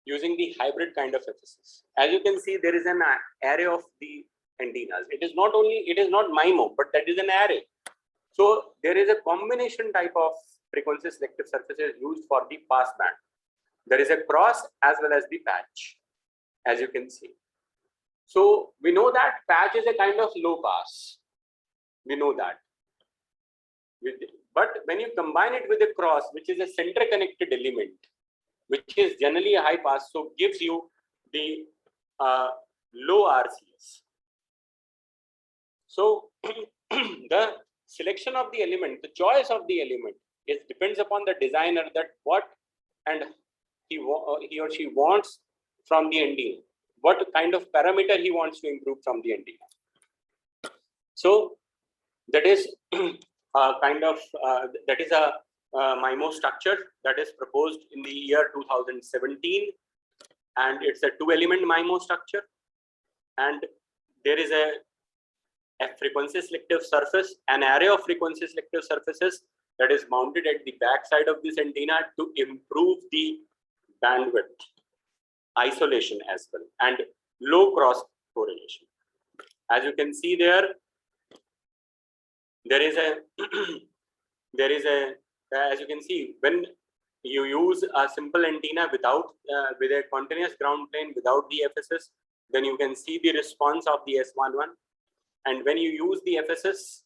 using the hybrid kind of FSS. As you can see, there is an array of the antennas. It is not MIMO, but that is an array. So there is a combination type of frequency selective surfaces used for the pass band. There is a cross as well as the patch, as you can see. So we know that patch is a kind of low pass. We know that. But when you combine it with a cross, which is a center connected element, which is generally a high pass, so gives you the low RCS. So the selection of the element, the choice of the element, depends upon the designer, that what and he or she wants from the antenna, what kind of parameter he wants to improve from the antenna. So that is a MIMO structure that is proposed in the year 2017, and it's a 2-element MIMO structure, and there is a frequency selective surface, an array of frequency selective surfaces that is mounted at the back side of this antenna to improve the bandwidth, isolation as well, and low cross correlation. As you can see there is a as you can see, when you use a simple antenna without with a continuous ground plane without the FSS, then you can see the response of the S11. And when you use the FSS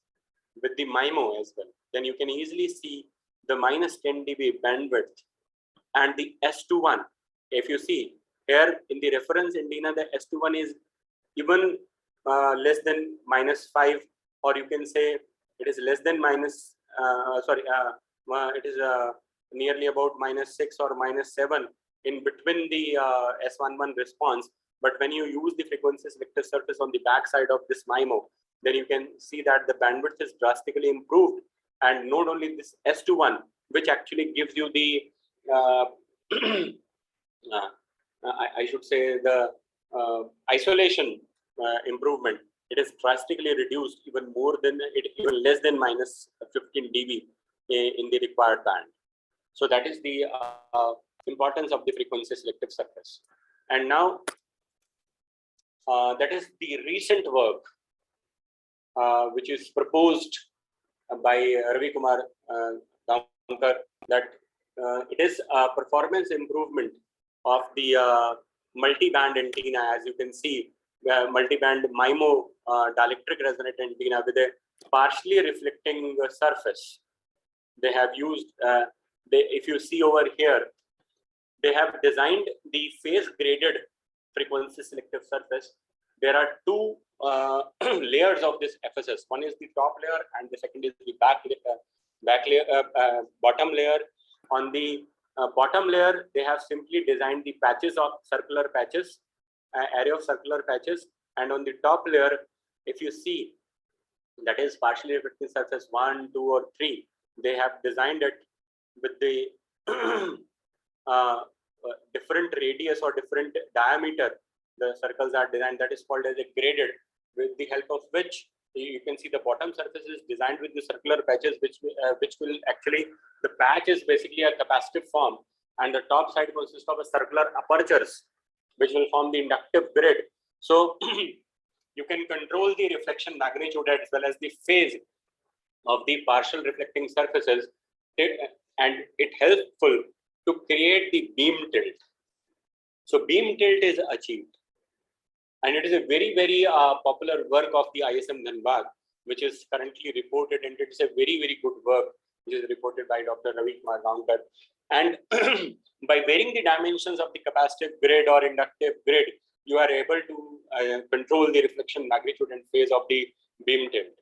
with the MIMO as well, then you can easily see the -10 dB bandwidth and the S21. If you see here in the reference antenna, the S21 is even less than -5, or you can say it is less than it is nearly about -6 or -7 in between the S11 response. But when you use the frequency selective surface on the back side of this MIMO, then you can see that the bandwidth is drastically improved. And not only this S21, which actually gives you the I should say the isolation improvement, it is drastically reduced, even more than even less than -15 dB in the required band. So that is the importance of the frequency selective surface. And now that is the recent work which is proposed by Ravi Kumar Damkar, that it is a performance improvement of the multi-band antenna. As you can see, multi-band MIMO dielectric resonant antenna with a partially reflecting surface. They have used, if you see over here, they have designed the phase graded frequency selective surface. There are two layers of this FSS. One is the top layer, and the second is the bottom layer. On the bottom layer, they have simply designed the patches of circular patches, array of circular patches, and on the top layer, if you see, that is partially reflecting surface 1, 2, or 3. They have designed it with the different radius or different diameter. The circles are designed, that is called as a graded, with the help of which you can see the bottom surface is designed with the circular patches, which will actually, the patch is basically a capacitive form, and the top side consists of a circular apertures, which will form the inductive grid. So you can control the reflection magnitude as well as the phase of the partial reflecting surfaces, and it helpful to create the beam tilt. So beam tilt is achieved, and it is a very, very popular work of the ISM Dhanbad, which is currently reported, and it's a very, very good work which is reported by Dr. Ravi Kumar Damkar. And by varying the dimensions of the capacitive grid or inductive grid, you are able to control the reflection magnitude and phase of the beam tilt.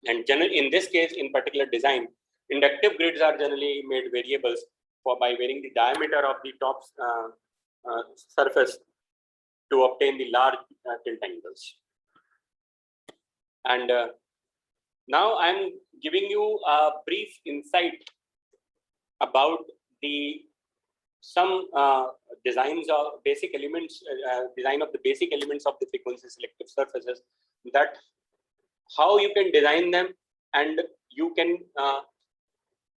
And generally, in this case, in particular design, inductive grids are generally made variables by varying the diameter of the top surface to obtain the large tilt angles. And now I'm giving you a brief insight about some designs of basic elements, design of the basic elements of the frequency selective surfaces, that how you can design them, and you can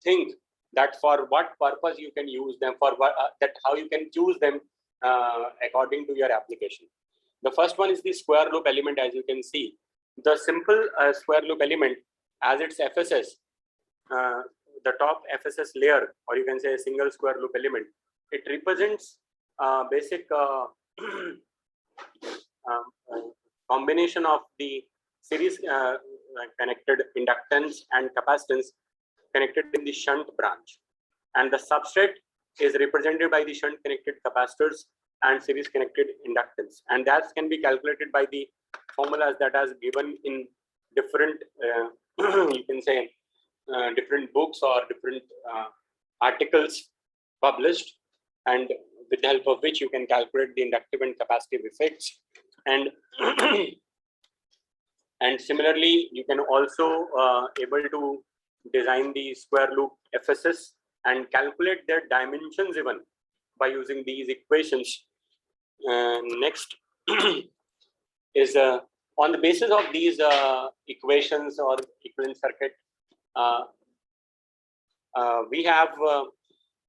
think that for what purpose you can use them, for what, that how you can choose them according to your application. The first one is the square loop element. As you can see, the simple square loop element, as its FSS, the top FSS layer, or you can say a single square loop element, it represents basic combination of the series connected inductance and capacitance connected in the shunt branch, and the substrate is represented by the shunt connected capacitors and series connected inductance, and that can be calculated by the formulas that is given in different you can say different books or different articles published, and with the help of which you can calculate the inductive and capacitive effects. And and similarly, you can also able to design the square loop FSS and calculate their dimensions even by using these equations. Next is on the basis of these equations or equivalent circuit, we have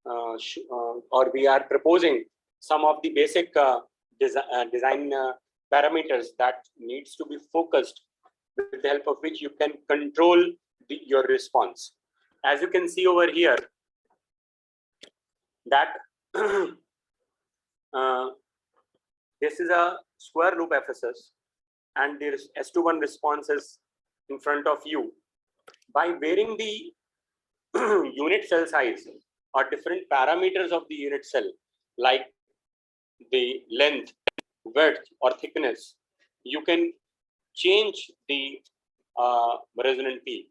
or we are proposing some of the basic design parameters that needs to be focused, with the help of which you can control your response. As you can see over here, that this is a square loop FSS, and there is S21 response is in front of you. By varying the unit cell size or different parameters of the unit cell, like the length, width, or thickness, you can change the resonant peak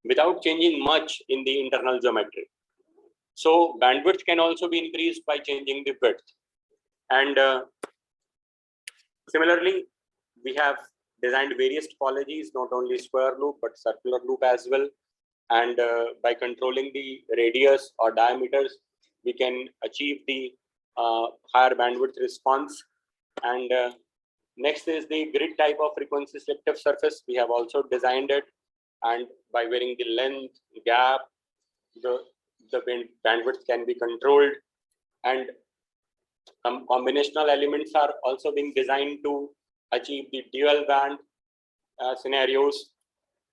without changing much in the internal geometry. So bandwidth can also be increased by changing the width. And similarly, we have designed various topologies, not only square loop, but circular loop as well. And by controlling the radius or diameters, we can achieve the higher bandwidth response. And next is the grid type of frequency selective surface. We have also designed it, and by varying the length, gap, the bandwidth can be controlled. And combinational elements are also being designed to achieve the dual band scenarios.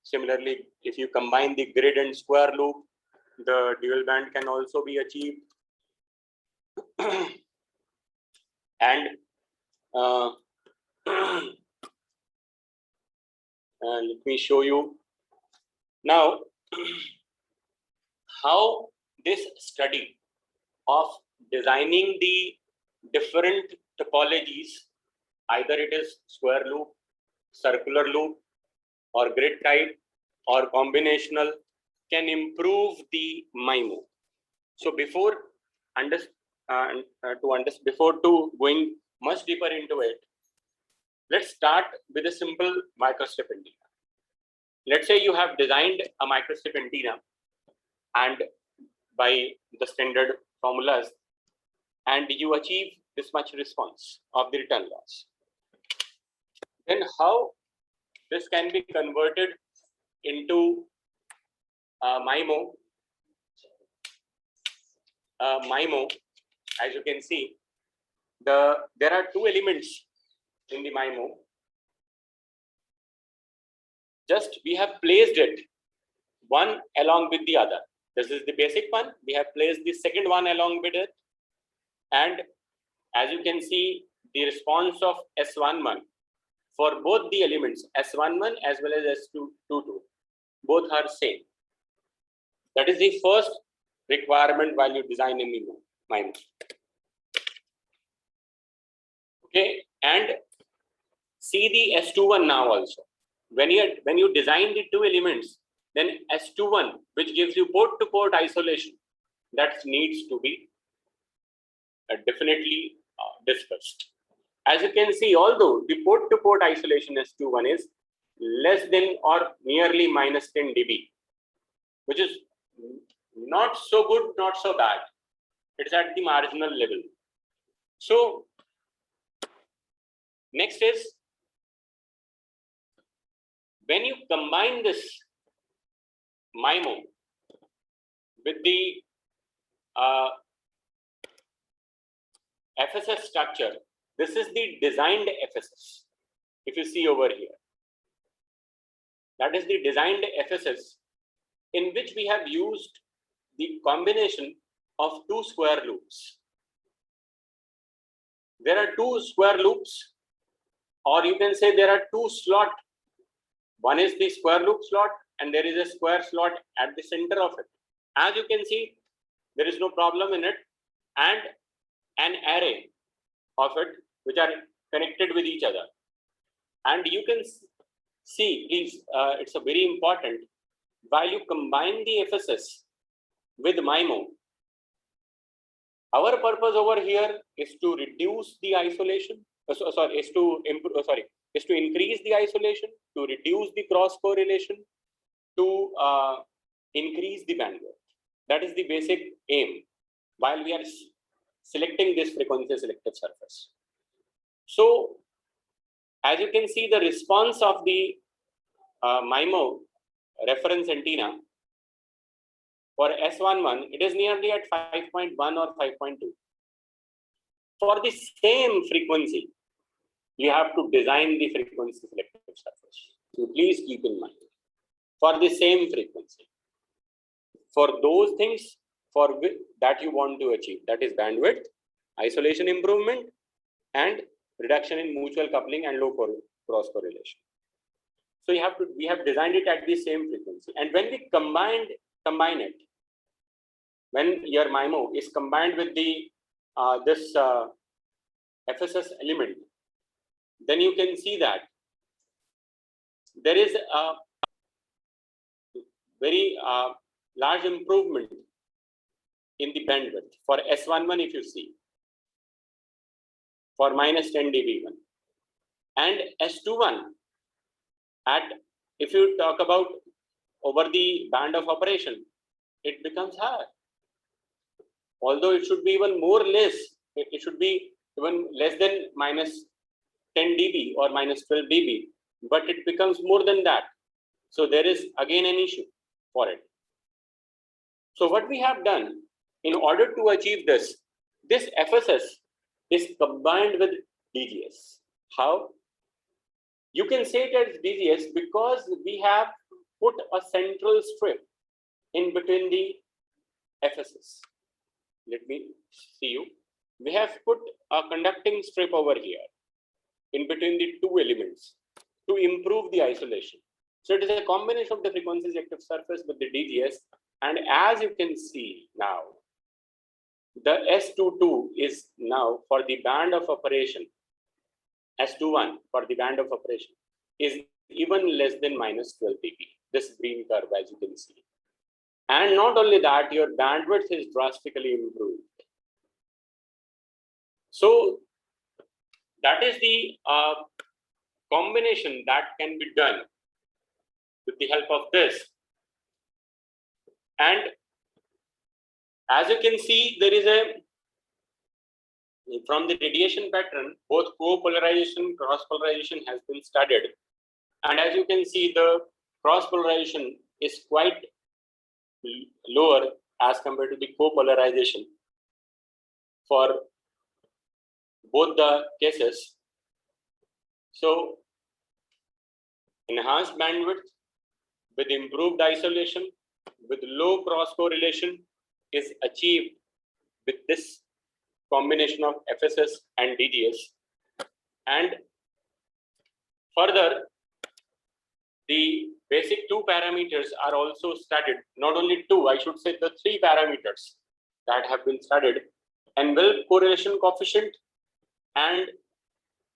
Similarly, if you combine the grid and square loop, the dual band can also be achieved. And let me show you now how this study of designing the different topologies, either it is square loop, circular loop, or grid type, or combinational, can improve the MIMO. So before going much deeper into it, let's start with a simple microstrip antenna. Let's say you have designed a microstrip antenna, and by the standard formulas, and you achieve this much response of the return loss. Then how this can be converted into MIMO. MIMO, as you can see, there are two elements in the MIMO. Just we have placed it one along with the other. This is the basic one. We have placed the second one along with it, and as you can see, the response of S11 for both the elements S11 as well as S22, both are same. That is the first requirement while you design a MIMO. Okay, and see the S21 now also. When you design the two elements, then S21, which gives you port-to-port isolation, that needs to be definitely discussed. As you can see, although the port-to-port isolation S21 is less than or nearly minus 10 dB, which is not so good, not so bad. It's at the marginal level. So next is, when you combine this MIMO with the FSS structure, this is the designed FSS. If you see over here, that is the designed FSS, in which we have used the combination of two square loops. There are two square loops, or you can say there are two slots. One is the square loop slot, and there is a square slot at the center of it. As you can see, there is no problem in it, and an array of it which are connected with each other. And you can see, please, it's a very important, while you combine the FSS with MIMO, our purpose over here is to reduce the isolation, is to increase the isolation, to reduce the cross correlation, to increase the bandwidth. That is the basic aim while we are selecting this frequency selective surface. So as you can see, the response of the MIMO reference antenna for S11, it is nearly at 5.1 or 5.2. For the same frequency, you have to design the frequency selective surface. So please keep in mind, for the same frequency, for those things that you want to achieve, that is bandwidth, isolation improvement, and reduction in mutual coupling and low cross correlation. So we have designed it at the same frequency, and when we combine it, when your MIMO is combined with the this FSS element, then you can see that there is a very large improvement in the bandwidth for S11 if you see, for minus 10 dB one, and S21 if you talk about over the band of operation, it becomes higher. Although it should be even more less, it should be even less than minus 10 dB or minus 12 dB, but it becomes more than that. So there is again an issue for it. So what we have done in order to achieve this FSS is combined with DGS. How? You can say it as DGS because we have put a central strip in between the FSS. Let me see you. We have put a conducting strip over here in between the two elements to improve the isolation. So it is a combination of the frequency selective surface with the DGS, and as you can see now, the S22 is now for the band of operation, S21 for the band of operation is even less than minus 12 dB, this green curve as you can see. And not only that, your bandwidth is drastically improved. So that is the combination that can be done with the help of this. And as you can see, there is from the radiation pattern, both co-polarization, cross-polarization has been studied. And as you can see, the cross-polarization is quite lower as compared to the co-polarization for both the cases. So enhanced bandwidth with improved isolation with low cross correlation is achieved with this combination of FSS and DGS. And further, the basic two parameters are also studied, not only two, I should say the three parameters that have been studied: envelope correlation coefficient and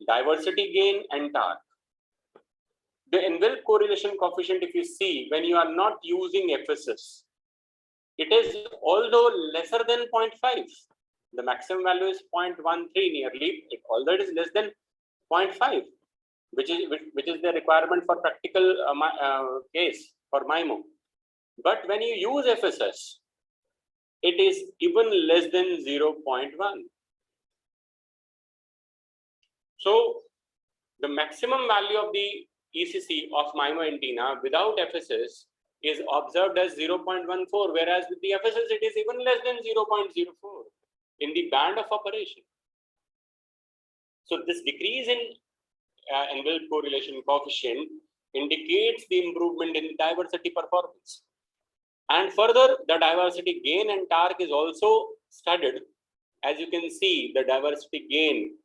diversity gain and torque. The envelope correlation coefficient, if you see, when you are not using FSS, it is although lesser than 0.5, the maximum value is 0.13 nearly, although it is less than 0.5, which is the requirement for practical case for MIMO. But when you use FSS, it is even less than 0.1. So the maximum value of the ECC of MIMO antenna without FSS is observed as 0.14, whereas with the FSS it is even less than 0.04 in the band of operation. So this decrease in envelope correlation coefficient indicates the improvement in diversity performance. And further, the diversity gain and torque is also studied. As you can see, the diversity gain,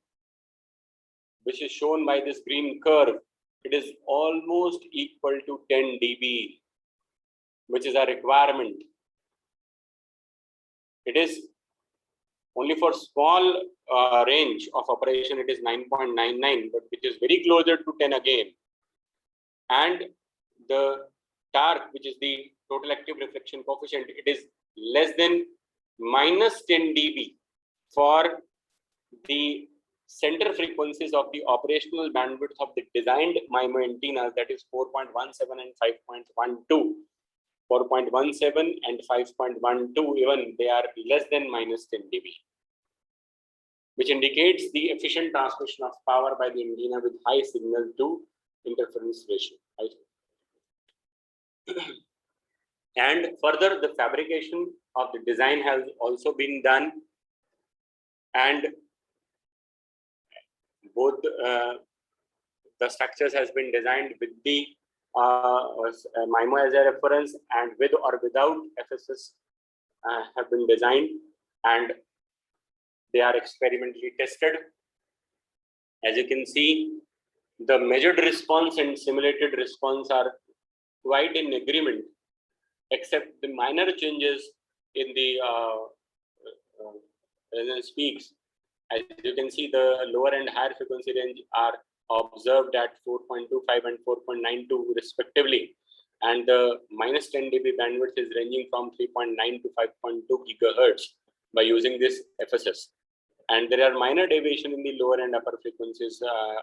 which is shown by this green curve, it is almost equal to 10 dB, which is a requirement. It is only for small range of operation, it is 9.99, but which is very closer to 10 again. And the torque, which is the total active reflection coefficient, it is less than minus 10 dB for the center frequencies of the operational bandwidth of the designed MIMO antennas, that is 4.17 and 5.12. 4.17 and 5.12, even they are less than minus 10 dB, which indicates the efficient transmission of power by the antenna with high signal to interference ratio. Right? And further, the fabrication of the design has also been done, and both the structures has been designed with the MIMO as a reference, and with or without FSS have been designed, and they are experimentally tested. As you can see, the measured response and simulated response are quite in agreement, except the minor changes in the resonance peaks. As you can see, the lower and higher frequency range are observed at 4.25 and 4.92 respectively, and the minus 10 dB bandwidth is ranging from 3.9 to 5.2 gigahertz by using this FSS. And there are minor deviation in the lower and upper frequencies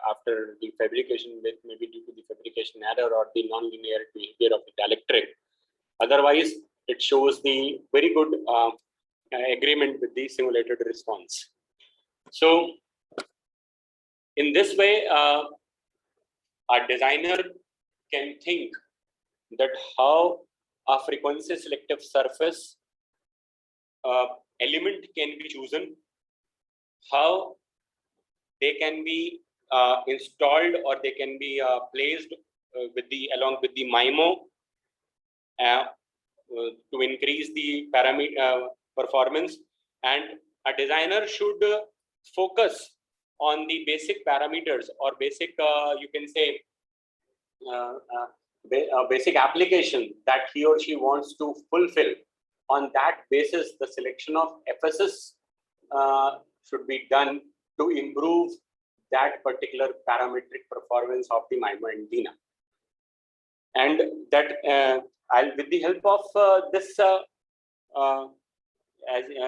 after the fabrication, with maybe due to the fabrication error or the non-linear behavior of the dielectric. Otherwise, it shows the very good agreement with the simulated response. So in this way, a designer can think that how a frequency selective surface element can be chosen, how they can be installed or they can be placed along with the MIMO to increase the parameter performance. And a designer should focus on the basic parameters or basic, you can say, basic application that he or she wants to fulfill. On that basis, the selection of FSS should be done to improve that particular parametric performance of the MIMO antenna. And that with the help of this, with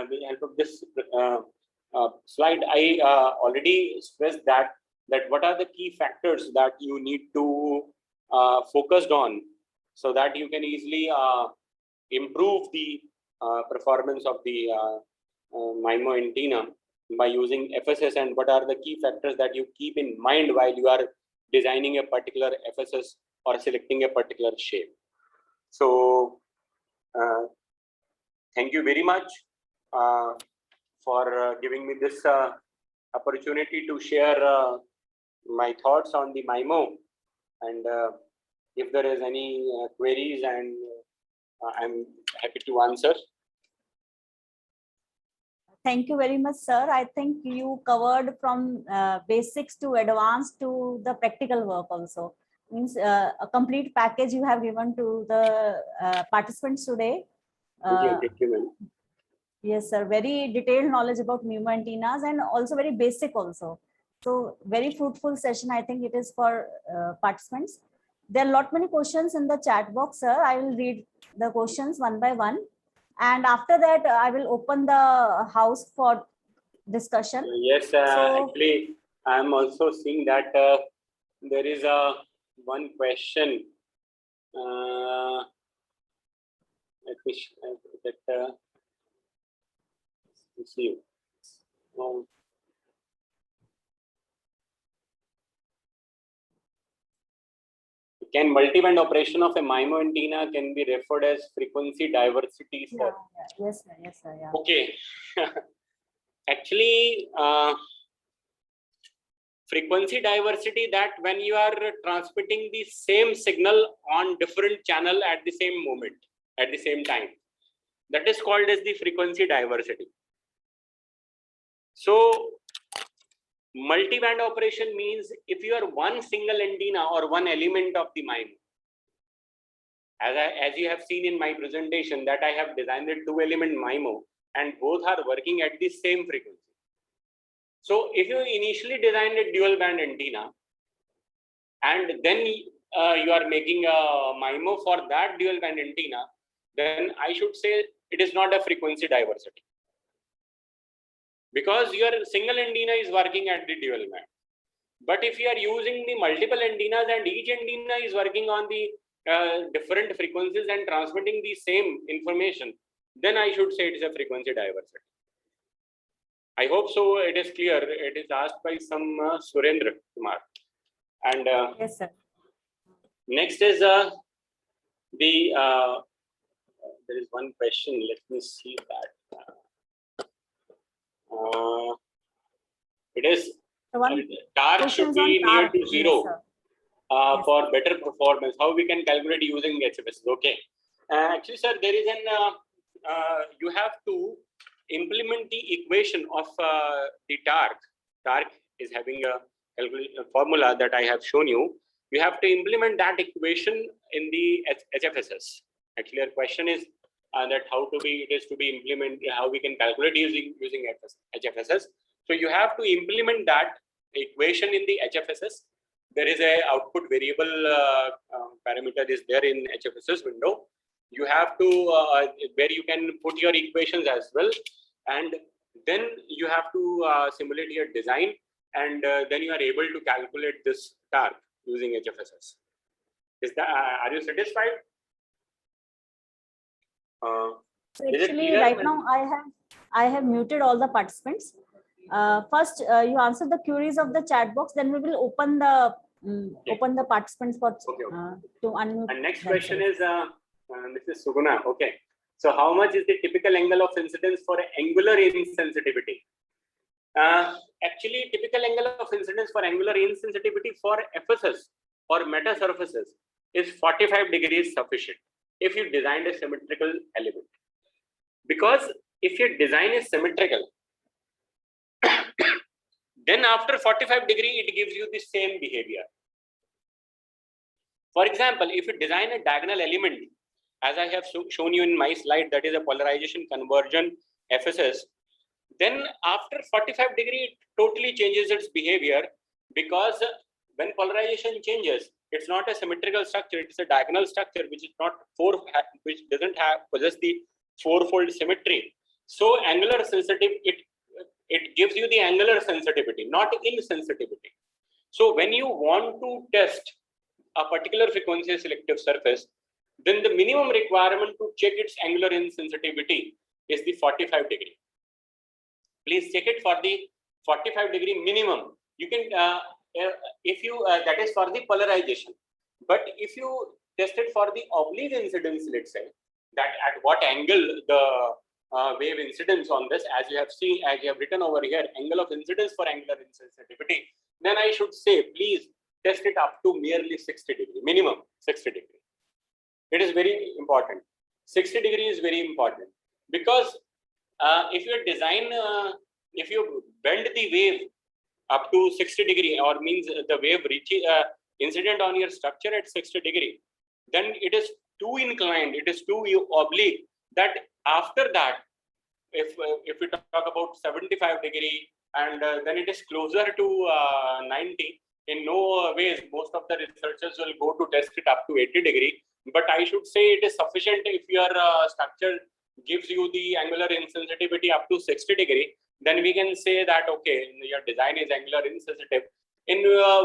the help of this slide, I already stressed that what are the key factors that you need to focus on, so that you can easily improve the performance of the MIMO antenna by using FSS, and what are the key factors that you keep in mind while you are designing a particular FSS or selecting a particular shape. So thank you very much for giving me this opportunity to share my thoughts on the MIMO. And if there is any queries, and I'm happy to answer. Thank you very much, sir. I think you covered from basics to advanced to the practical work also. Means a complete package you have given to the participants today. Thank you, ma'am. Yes, sir. Very detailed knowledge about MIMO antennas, and also very basic also. So very fruitful session, I think it is for participants. There are many questions in the chat box, sir. I will read the questions one by one. And after that, I will open the house for discussion. Yes, actually, I'm also seeing that there is one question. Let me see. Can multiband operation of a MIMO antenna can be referred as frequency diversity, sir? Yeah. Yes, sir. Yes, sir. Yeah. Okay. Actually, frequency diversity, that when you are transmitting the same signal on different channel at the same moment, at the same time, that is called as the frequency diversity. So multiband operation means if you are one single antenna or one element of the MIMO, as you have seen in my presentation, that I have designed a 2-element MIMO, and both are working at the same frequency. So if you initially designed a dual band antenna, and then you are making a MIMO for that dual band antenna, then I should say it is not a frequency diversity, because your single antenna is working at the dual band. But if you are using the multiple antennas and each antenna is working on the different frequencies and transmitting the same information, then I should say it is a frequency diversity. I hope so. It is clear. It is asked by some Surendra Kumar. And Yes, sir. next is the there is one question. Let me see that. It is TARC should Questions on be near TARC. to Yes, zero sir. Yes, for better performance. How we can calculate using HFSS? Okay. Actually, sir, there is an you have to implement the equation of the TARC. TARC is having a formula that I have shown you. You have to implement that equation in the HFSS. Actually, our question is that it is to be implemented, how we can calculate using HFSS. So you have to implement that equation in the HFSS. There is a output variable parameter is there in HFSS window. You have to where you can put your equations as well, and then you have to simulate your design, and then you are able to calculate this TARC using HFSS. Is that are you satisfied? So actually, right now I have muted all the participants. First, you answer the queries of the chat box. Then we will open the participants for to unmute. And next question is Mrs. Suguna. Okay, so how much is the typical angle of incidence for angular insensitivity? Actually, typical angle of incidence for angular insensitivity for FSS or meta surfaces is 45 degrees sufficient if you designed a symmetrical element. Because if your design is symmetrical, then after 45 degree, it gives you the same behavior. For example, if you design a diagonal element, as I have shown you in my slide, that is a polarization conversion FSS, then after 45 degree, it totally changes its behavior, because when polarization changes, it's not a symmetrical structure, it's a diagonal structure which is not which doesn't possess the fourfold symmetry. So angular sensitivity, it gives you the angular sensitivity, not insensitivity. So when you want to test a particular frequency selective surface, then the minimum requirement to check its angular insensitivity is the 45 degree. Please check it for the 45 degree minimum. You can, if you, that is for the polarization. But if you test it for the oblique incidence, let's say, that at what angle the wave incidence on this, as you have seen, as you have written over here, angle of incidence for angular insensitivity, then I should say, please test it up to merely 60 degree, minimum 60 degree. It is very important. 60 degree is very important, because if your design, if you bend the wave up to 60 degree, or means the wave reaches incident on your structure at 60 degree, then it is too inclined, it is too oblique, that after that, if we talk about 75 degree, and then it is closer to 90, in no ways most of the researchers will go to test it up to 80 degree. But I should say it is sufficient if your structure gives you the angular insensitivity up to 60 degree, then we can say that, okay, your design is angular insensitive. In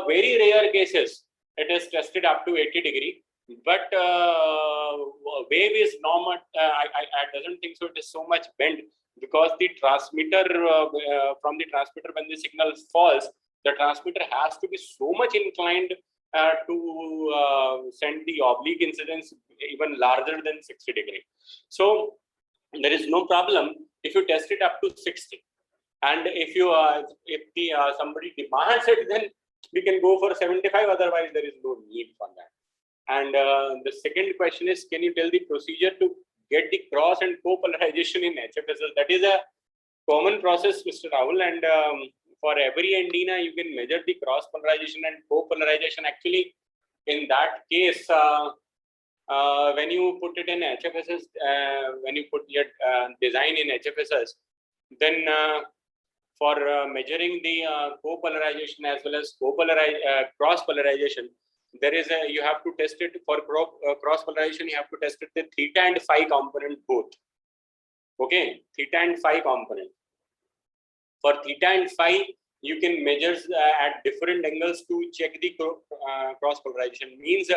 very rare cases, it is tested up to 80 degree, but wave is normal. I doesn't think so. It is so much bent, because the transmitter, from the transmitter, when the signal falls, the transmitter has to be so much inclined to send the oblique incidence even larger than 60 degree. So there is no problem if you test it up to 60. And if you somebody demands it, then we can go for 75. Otherwise, there is no need for that. And the second question is, can you tell the procedure to get the cross and co-polarization in HFSS? That is a common process, Mr. Rahul, and for every antenna, you can measure the cross polarization and co-polarization. Actually, in that case, when you put it in HFSS, when you put your design in HFSS, then for measuring the co-polarization as well as cross-polarization, there is you have to test it for cross-polarization. You have to test it the theta and phi component both. Okay, theta and phi component. For theta and phi, you can measure at different angles to check the cross polarization. Means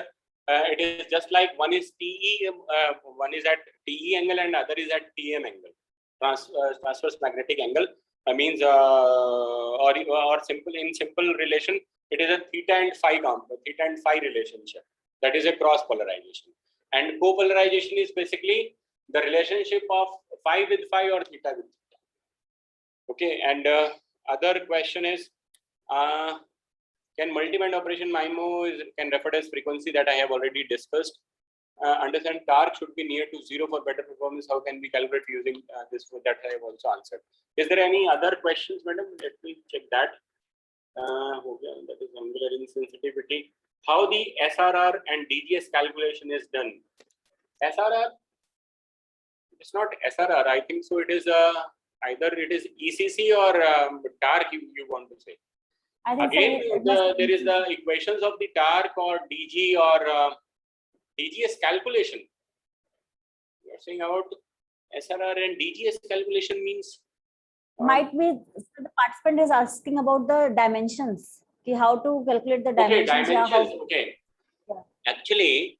it is just like one is TE, one is at TE angle and other is at TM angle. Transverse magnetic angle means or simple in simple relation, it is a theta and phi relationship. That is a cross polarization. And copolarization is basically the relationship of phi with phi or theta with theta. Okay, and other question is, can multiband operation MIMO can refer as frequency that I have already discussed. Understand torque should be near to 0 for better performance. How can we calculate using this? That I have also answered. Is there any other questions, madam? Let me check that. That is angular insensitivity. How the SRR and DGS calculation is done? SRR, it's not SRR. I think so. It is either it is ECC or torque. You want to say? I think Again, there is the equations of the torque or DG or DGS calculation. You are saying about SRR and DGS calculation means? Might be the participant is asking about the dimensions. How to calculate the dimensions. Okay, dimensions. Okay. Yeah. Actually,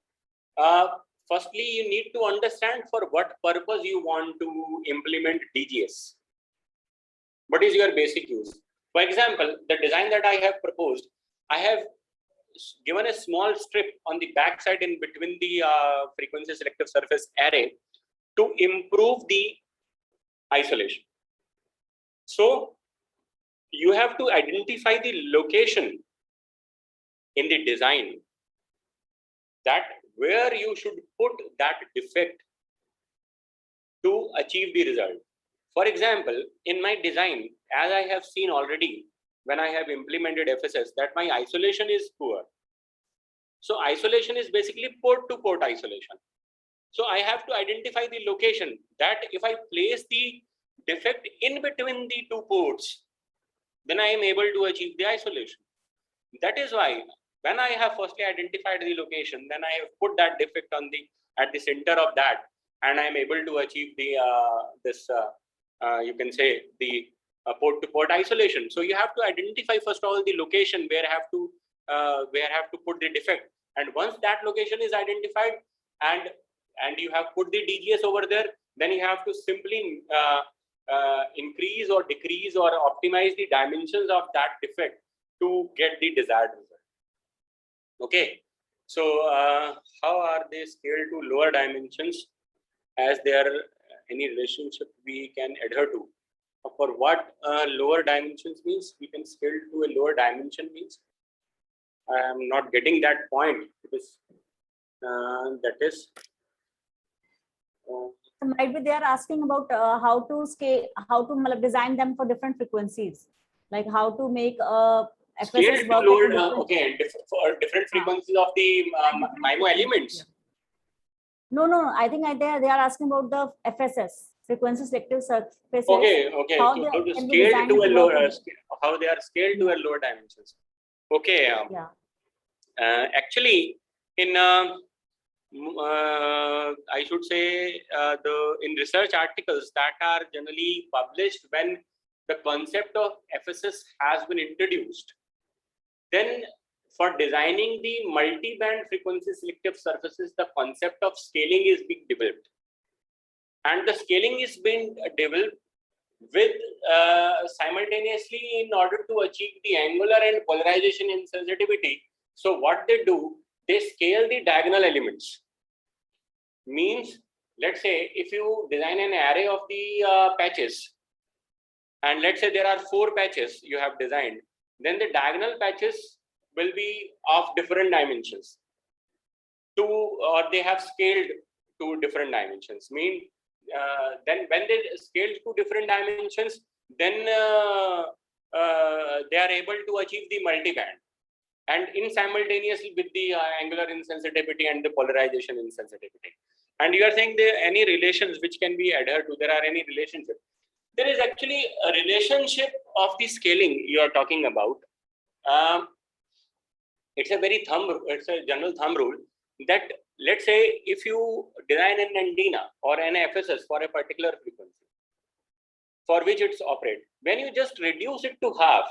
firstly, you need to understand for what purpose you want to implement DGS. What is your basic use? For example, the design that I have proposed, I have given a small strip on the back side in between the frequency selective surface array to improve the isolation. So you have to identify the location in the design that where you should put that defect to achieve the result. For example, in my design, as I have seen already, when I have implemented FSS, that my isolation is poor. So isolation is basically port-to-port isolation. So I have to identify the location that if I place the defect in between the two ports, then I am able to achieve the isolation. That is why when I have firstly identified the location, then I have put that defect on at the center of that, and I am able to achieve the you can say the port-to-port isolation. So you have to identify first of all the location where I have to put the defect, and once that location is identified and you have put the DGS over there, then you have to simply increase or decrease or optimize the dimensions of that defect to get the desired result. Okay, so how are they scaled to lower dimensions? As there any relationship we can adhere to? For what lower dimensions means? We can scale to a lower dimension means? I am not getting that point. Because that is. Might be they are asking about how to scale, how to design them for different frequencies, like how to make FSS work. Okay, for different frequencies of the MIMO elements. No. I think they are asking about the FSS, frequency selective surfaces. Okay. How so they how to can be scale designed to a to lower, work how they are scaled to a lower dimensions. Okay. Yeah. Actually, in I should say in research articles that are generally published when the concept of FSS has been introduced, then for designing the multi-band frequency selective surfaces, the concept of scaling is being developed, and the scaling is being developed with simultaneously in order to achieve the angular and polarization insensitivity. So what they do, they scale the diagonal elements. Means, let's say if you design an array of the patches, and let's say there are 4 patches you have designed, then the diagonal patches will be of different dimensions. Or they have scaled to different dimensions. Then when they scale to different dimensions, then they are able to achieve the multiband, and in simultaneously with the angular insensitivity and the polarization insensitivity. And you are saying there are any relations which can be adhered to? There are any relationship? There is actually a relationship of the scaling you are talking about. It's a general thumb rule that, let's say if you design an antenna or an FSS for a particular frequency for which it's operate, when you just reduce it to half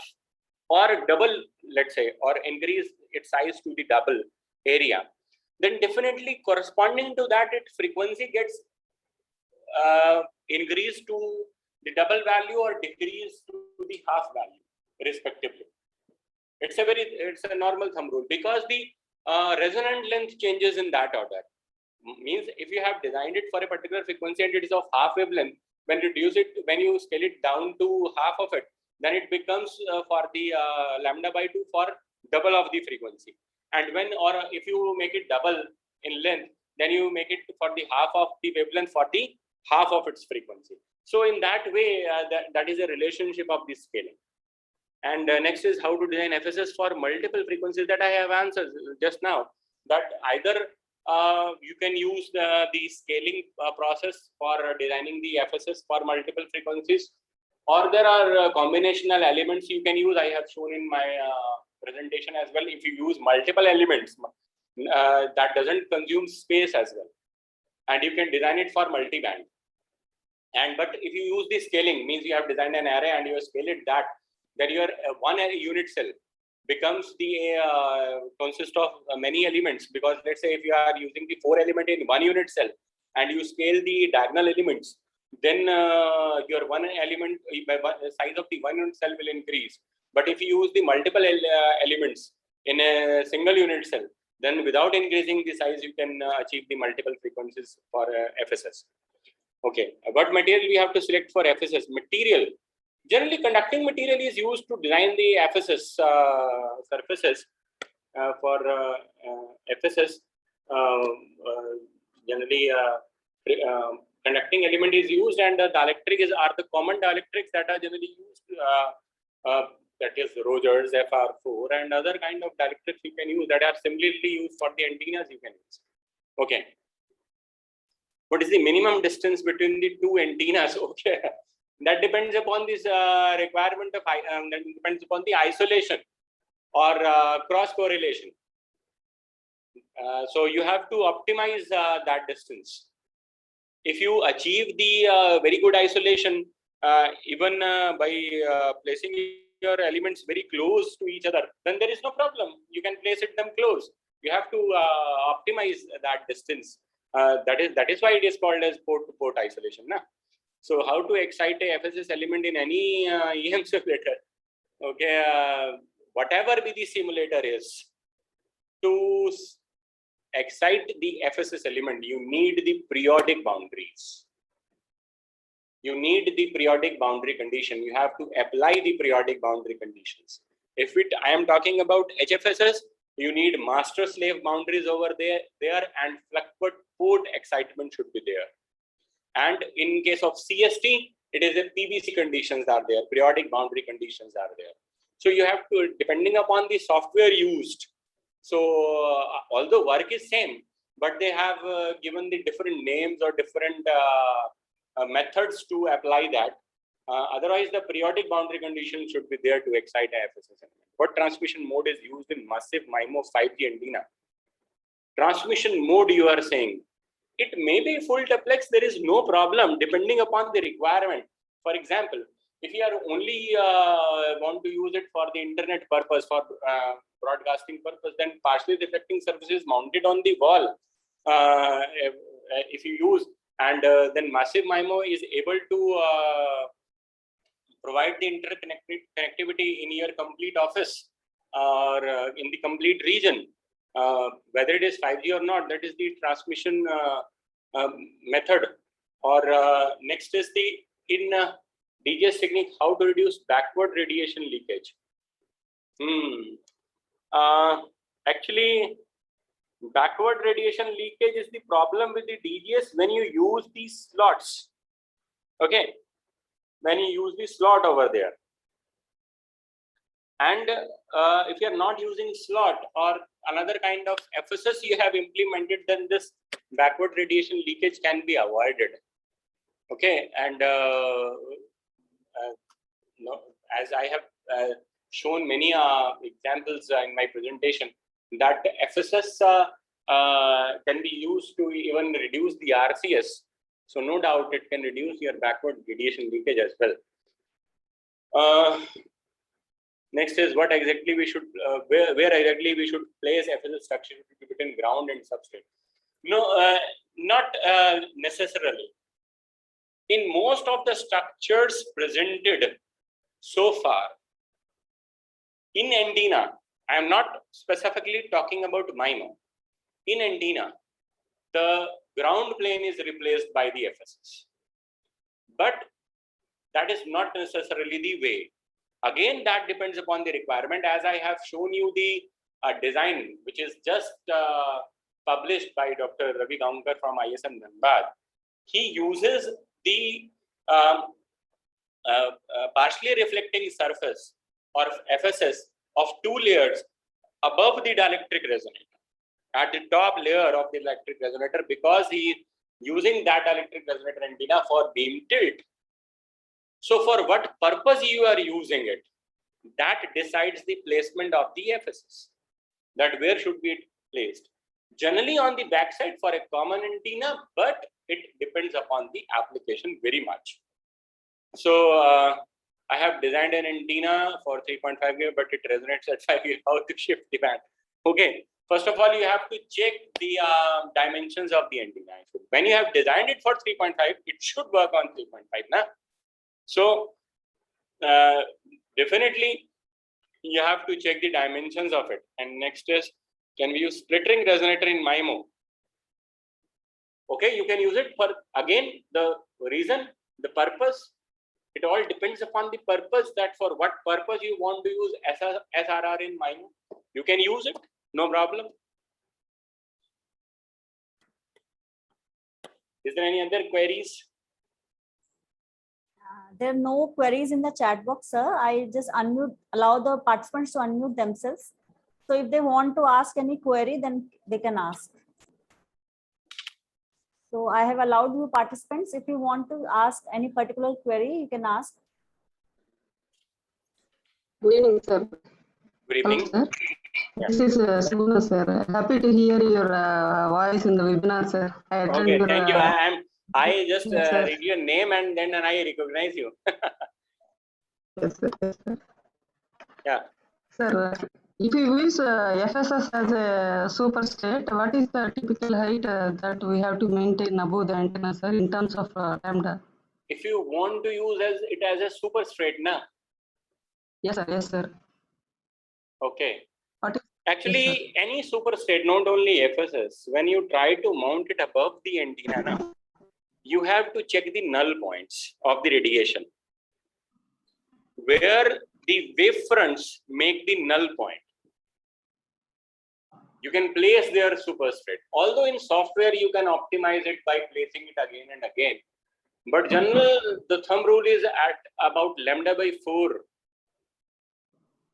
or double, let's say, or increase its size to the double area, then definitely corresponding to that, its frequency gets increased to the double value or decreased to the half value, respectively. It's a normal thumb rule, because the resonant length changes in that order. Means if you have designed it for a particular frequency and it is of half wavelength, when you scale it down to half of it, then it becomes for the lambda by 2 for double of the frequency. And if you make it double in length, then you make it for the half of the wavelength for the half of its frequency. So in that way, that is a relationship of this scaling. And next is how to design FSS for multiple frequencies, that I have answered just now. That either you can use the scaling process for designing the FSS for multiple frequencies, or there are combinational elements you can use. I have shown in my presentation as well. If you use multiple elements, that doesn't consume space as well, and you can design it for multi-band. But if you use the scaling, means you have designed an array and you scale it that your one unit cell becomes consists of many elements. Because let's say if you are using the 4 element in one unit cell and you scale the diagonal elements, then your one element size of the one unit cell will increase. But if you use the multiple elements in a single unit cell, then without increasing the size, you can achieve the multiple frequencies for FSS. Okay, what material we have to select for FSS? Material. Generally, conducting material is used to design the FSS surfaces for FSS. Generally, conducting element is used, and the dielectric are the common dielectrics that are generally used. That is Rogers, FR4, and other kind of dielectrics you can use that are similarly used for the antennas you can use. Okay. What is the minimum distance between the two antennas? Okay. That depends upon this requirement of that depends upon the isolation or cross correlation. So you have to optimize that distance. If you achieve the very good isolation, even by placing your elements very close to each other, then there is no problem. You can place them close. You have to optimize that distance. That is why it is called as port-to-port isolation. Na? So how to excite a FSS element in any EM simulator? Okay, whatever be the simulator is, to excite the FSS element, you need the periodic boundaries. You need the periodic boundary condition. You have to apply the periodic boundary conditions. If I am talking about HFSS, you need master-slave boundaries over there, and port excitement should be there. And in case of CST, it is a PBC conditions are there, periodic boundary conditions are there. So you have to, depending upon the software used. So although work is same, but they have given the different names or different methods to apply that. Otherwise, the periodic boundary condition should be there to excite a FSS element. What transmission mode is used in massive MIMO 5G antenna? Transmission mode, you are saying. It may be full duplex, there is no problem depending upon the requirement. For example, if you are only want to use it for the internet purpose, for broadcasting purpose, then partially reflecting surfaces mounted on the wall, if you use, and then massive MIMO is able to provide the interconnectivity in your complete office or in the complete region. Whether it is 5G or not, that is the transmission method. Or next is in DGS technique, how to reduce backward radiation leakage. Actually, backward radiation leakage is the problem with the DGS when you use these slots. Okay, when you use the slot over there. And if you are not using slot or another kind of FSS you have implemented, then this backward radiation leakage can be avoided. Okay, and as I have shown many examples in my presentation, that FSS can be used to even reduce the RCS. So no doubt it can reduce your backward radiation leakage as well. Next is what exactly we should, where exactly we should place FSS structure between ground and substrate. No, not necessarily. In most of the structures presented so far in antenna, I am not specifically talking about MIMO. In antenna, the ground plane is replaced by the FSS. But that is not necessarily the way. Again, that depends upon the requirement. As I have shown you the design, which is just published by Dr. Ravi Gaonkar from ISM Dhanbad. He uses the partially reflecting surface or FSS of 2 layers above the dielectric resonator, at the top layer of the electric resonator, because he is using that dielectric resonator antenna for beam tilt. So for what purpose you are using it, that decides the placement of the FSS, that where should be it placed. Generally on the backside for a common antenna, but it depends upon the application very much. So I have designed an antenna for 3.5 GHz, but it resonates at 5 GHz. How to shift the band? Okay, first of all, you have to check the dimensions of the antenna. So when you have designed it for 3.5, it should work on 3.5. Na? So definitely you have to check the dimensions of it. And next is, can we use split ring resonator in MIMO? Okay, you can use it for, again, the reason, the purpose, it all depends upon the purpose, that for what purpose you want to use SRR in MIMO. You can use it, no problem. Is there any other queries? There are no queries in the chat box, sir. I just allow the participants to unmute themselves. So if they want to ask any query, then they can ask. So I have allowed you participants. If you want to ask any particular query, you can ask. Good evening, sir. Good evening. Hello, sir. Yeah. This is Suguna, sir. Happy to hear your voice in the webinar, sir. I attend Okay, your, thank you. I just yes, sir. read your name and then I recognize you. Yes, sir. Yes, sir. Yeah. Sir, if you use FSS as a superstate, what is the typical height that we have to maintain above the antenna, sir, in terms of lambda? If you want to use it as a super straight, na? Yes, sir. Yes, sir. Okay. What is, Actually, yes, any super straight, not only FSS, when you try to mount it above the antenna, na, you have to check the null points of the radiation, where the wavefronts make the null point. You can place their super straight. Although in software you can optimize it by placing it again and again, but general the thumb rule is at about lambda by 4,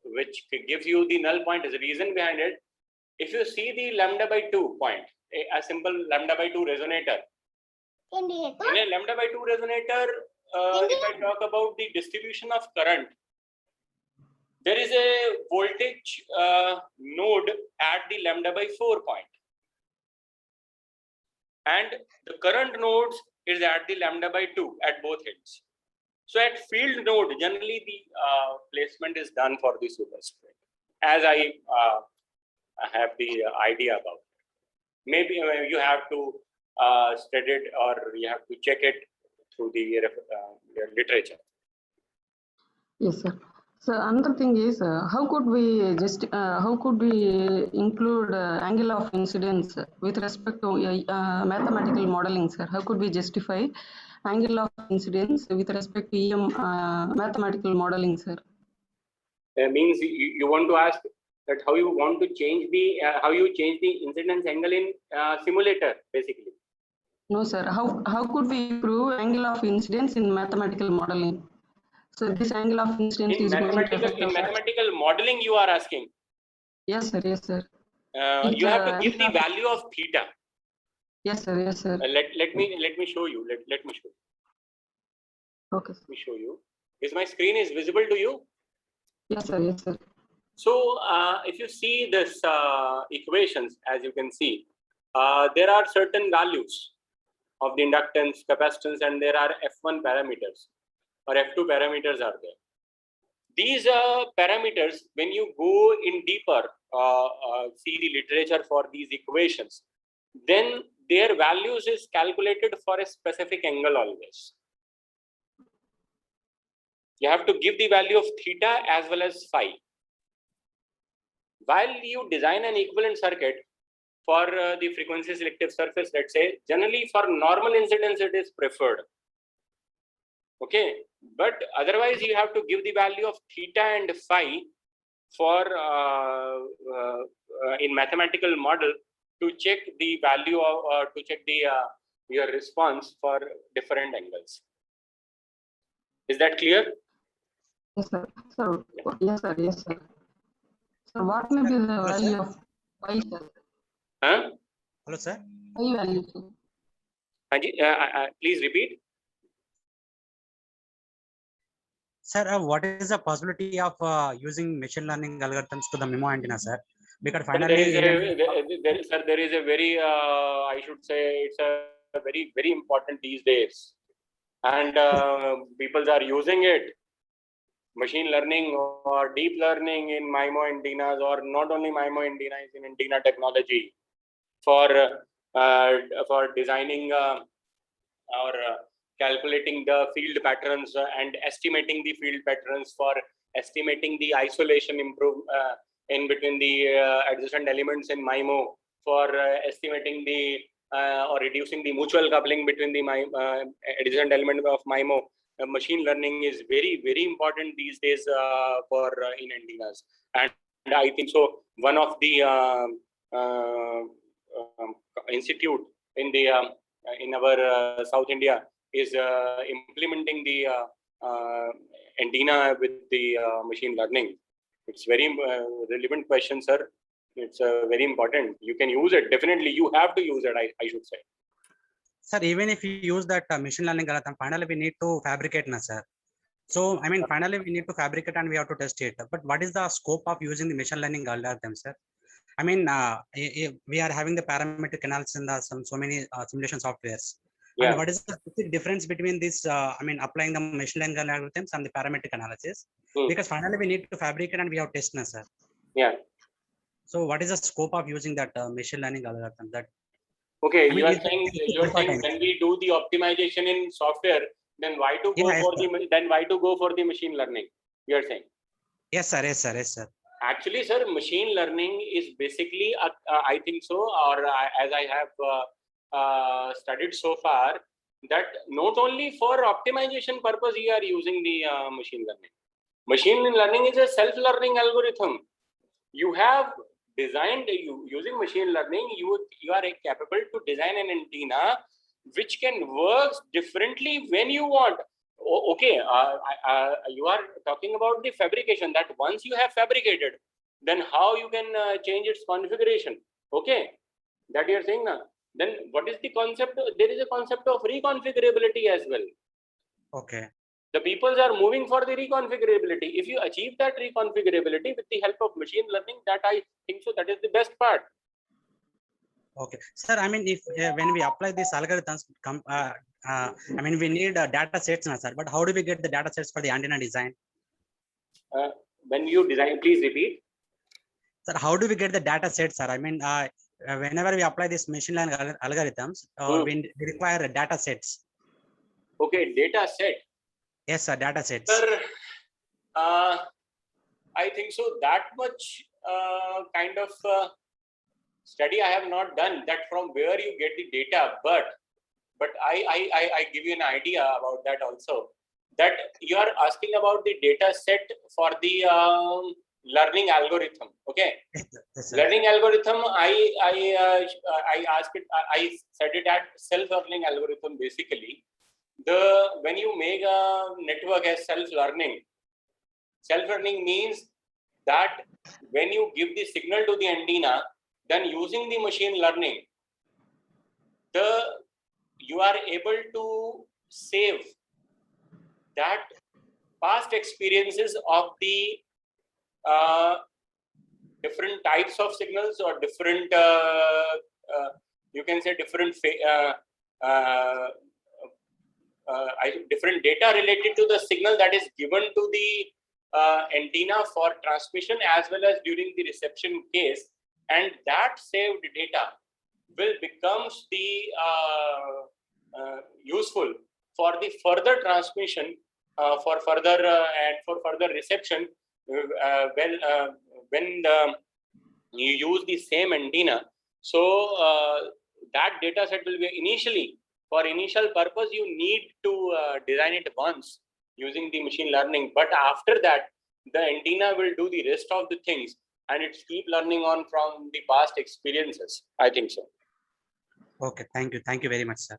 which gives you the null point. Is the reason behind it. If you see the lambda by 2 point, a simple lambda by 2 resonator. In a lambda by 2 resonator, if I talk about the distribution of current, there is a voltage node at the lambda by 4 point, and the current nodes is at the lambda by 2 at both ends. So at field node, generally the placement is done for the superstrate, as I have the idea about it. Maybe you have to study it, or you have to check it through the literature. yes, sir. So another thing is, how could we include angle of incidence with respect to mathematical modeling, sir? How could we justify angle of incidence with respect to EM mathematical modeling, sir? Means you want to ask that how you want to change the how you change the incidence angle in simulator, basically. No, sir. How could we prove angle of incidence in mathematical modeling? So this angle of incidence In is going to affect mathematical modeling, you are asking. Yes, sir. Yes, sir. You have to give the value of theta. Yes, sir. Yes, sir. Let me show you. Let me show you. Okay. Let me show you. Is my screen is visible to you? Yes, sir. Yes, sir. So if you see this equations, as you can see, there are certain values of the inductance, capacitance, and there are F1 parameters or F2 parameters are there. these parameters, when you go in deeper, see the literature for these equations, then their values is calculated for a specific angle always. You have to give the value of theta as well as phi. While you design an equivalent circuit for the frequency selective surface, let's say, generally for normal incidence it is preferred. Okay, but otherwise you have to give the value of theta and phi for in mathematical model to check the value of to check the your response for different angles. Is that clear? Yes, sir. Sir, yes, sir. Yes, sir. So what may be the value of phi, sir? Huh? Hello, sir. Phi value, sir. Hanji, please repeat. Sir, what is the possibility of using machine learning algorithms to the MIMO antenna, sir? Because But finally, there is a very, I should say, it's a very important these days, and people are using it. Machine learning or deep learning in MIMO antennas, or not only MIMO antennas, in antenna technology for designing or calculating the field patterns and estimating the field patterns, for estimating the isolation in between the adjacent elements in MIMO, for estimating the or reducing the mutual coupling between the adjacent element of MIMO. Machine learning is very important these days for in antennas, and I think so one of the institute in the in our South India is implementing the antenna with the machine learning. It's very relevant question, sir. It's very important. You can use it. Definitely, you have to use it, I should say. sir, even if you use that machine learning algorithm, finally we need to fabricate, na, sir. So, I mean, finally we need to fabricate and we have to test it. But what is the scope of using the machine learning algorithm, sir? I mean, we are having the parametric analysis in the so many simulation softwares. Yeah. And what is the specific difference between this? I mean, applying the machine learning algorithms and the parametric analysis? Because finally we need to fabricate and we have test, na, sir. Yeah. So, what is the scope of using that machine learning algorithm? That okay, I mean, you are saying when we do the optimization in software, then why to go for the machine learning? You are saying? Yes, sir. Yes, sir. Yes, sir. Actually, sir, machine learning is basically, I think so, or as I have studied so far, that not only for optimization purpose you are using the machine learning. Machine learning is a self-learning algorithm. You have designed, using machine learning, you are capable to design an antenna which can work differently when you want. Okay, you are talking about the fabrication, that once you have fabricated, then how you can change its configuration. Okay, that you are saying now. Then what is the concept? There is a concept of reconfigurability as well. Okay. The peoples are moving for the reconfigurability. If you achieve that reconfigurability with the help of machine learning, that I think so, that is the best part. Okay, sir. I mean, if when we apply these algorithms, I mean, we need data sets, na, sir. But how do we get the data sets for the antenna design? When you design, please repeat. Sir, how do we get the data sets, sir? I mean, whenever we apply this machine learning algorithms, we require data sets. Okay, data set. Yes, sir. Data sets. Sir, I think so. That much kind of study I have not done, that from where you get the data, but I give you an idea about that also. That you are asking about the data set for the learning algorithm. Okay, Yes, learning algorithm. I asked it. I said it at self-learning algorithm. Basically, when you make a network as self-learning means that when you give the signal to the antenna, then using the machine learning, you are able to save that past experiences of the different types of signals, or different you can say different different data related to the signal that is given to the antenna for transmission as well as during the reception case, and that saved data will becomes the useful for the further transmission, for further and for further reception when you use the same antenna. So that data set will be initially, for initial purpose, you need to design it once using the machine learning, but after that the antenna will do the rest of the things, and it's keep learning on from the past experiences. I think so. Okay, thank you very much, sir.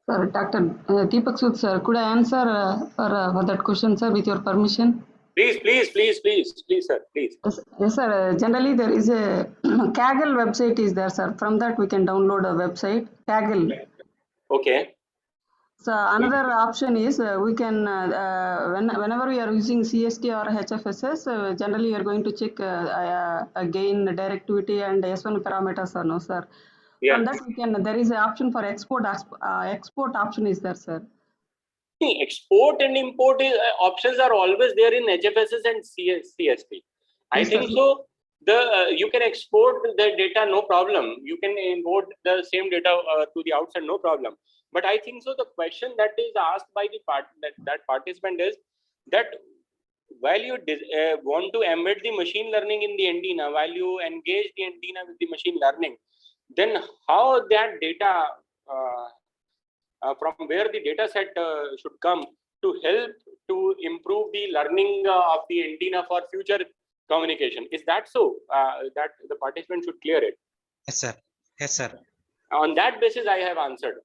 Sir, Dr. Deepak Sood, sir, could I answer for that question, sir, with your permission? Please, sir, please. Yes, sir. Generally, there is a Kaggle website is there, sir. From that, we can download a website, Kaggle. Okay. So another option is we can, whenever we are using CST or HFSS, generally we are going to check again directivity and S1 parameters or no, sir. Yeah. From that we can, there is an option for export, export option is there, sir. Export and import options are always there in HFSS and CSP. I Yes, think sir. so. You can export the data, no problem. You can import the same data to the outside, no problem. But I think so. The question that is asked by the that participant is that while you want to embed the machine learning in the antenna, while you engage the antenna with the machine learning, then how that data from where the data set should come to help to improve the learning of the antenna for future communication. Is that so? That the participant should clear it. Yes, sir. Yes, sir. On that basis, I have answered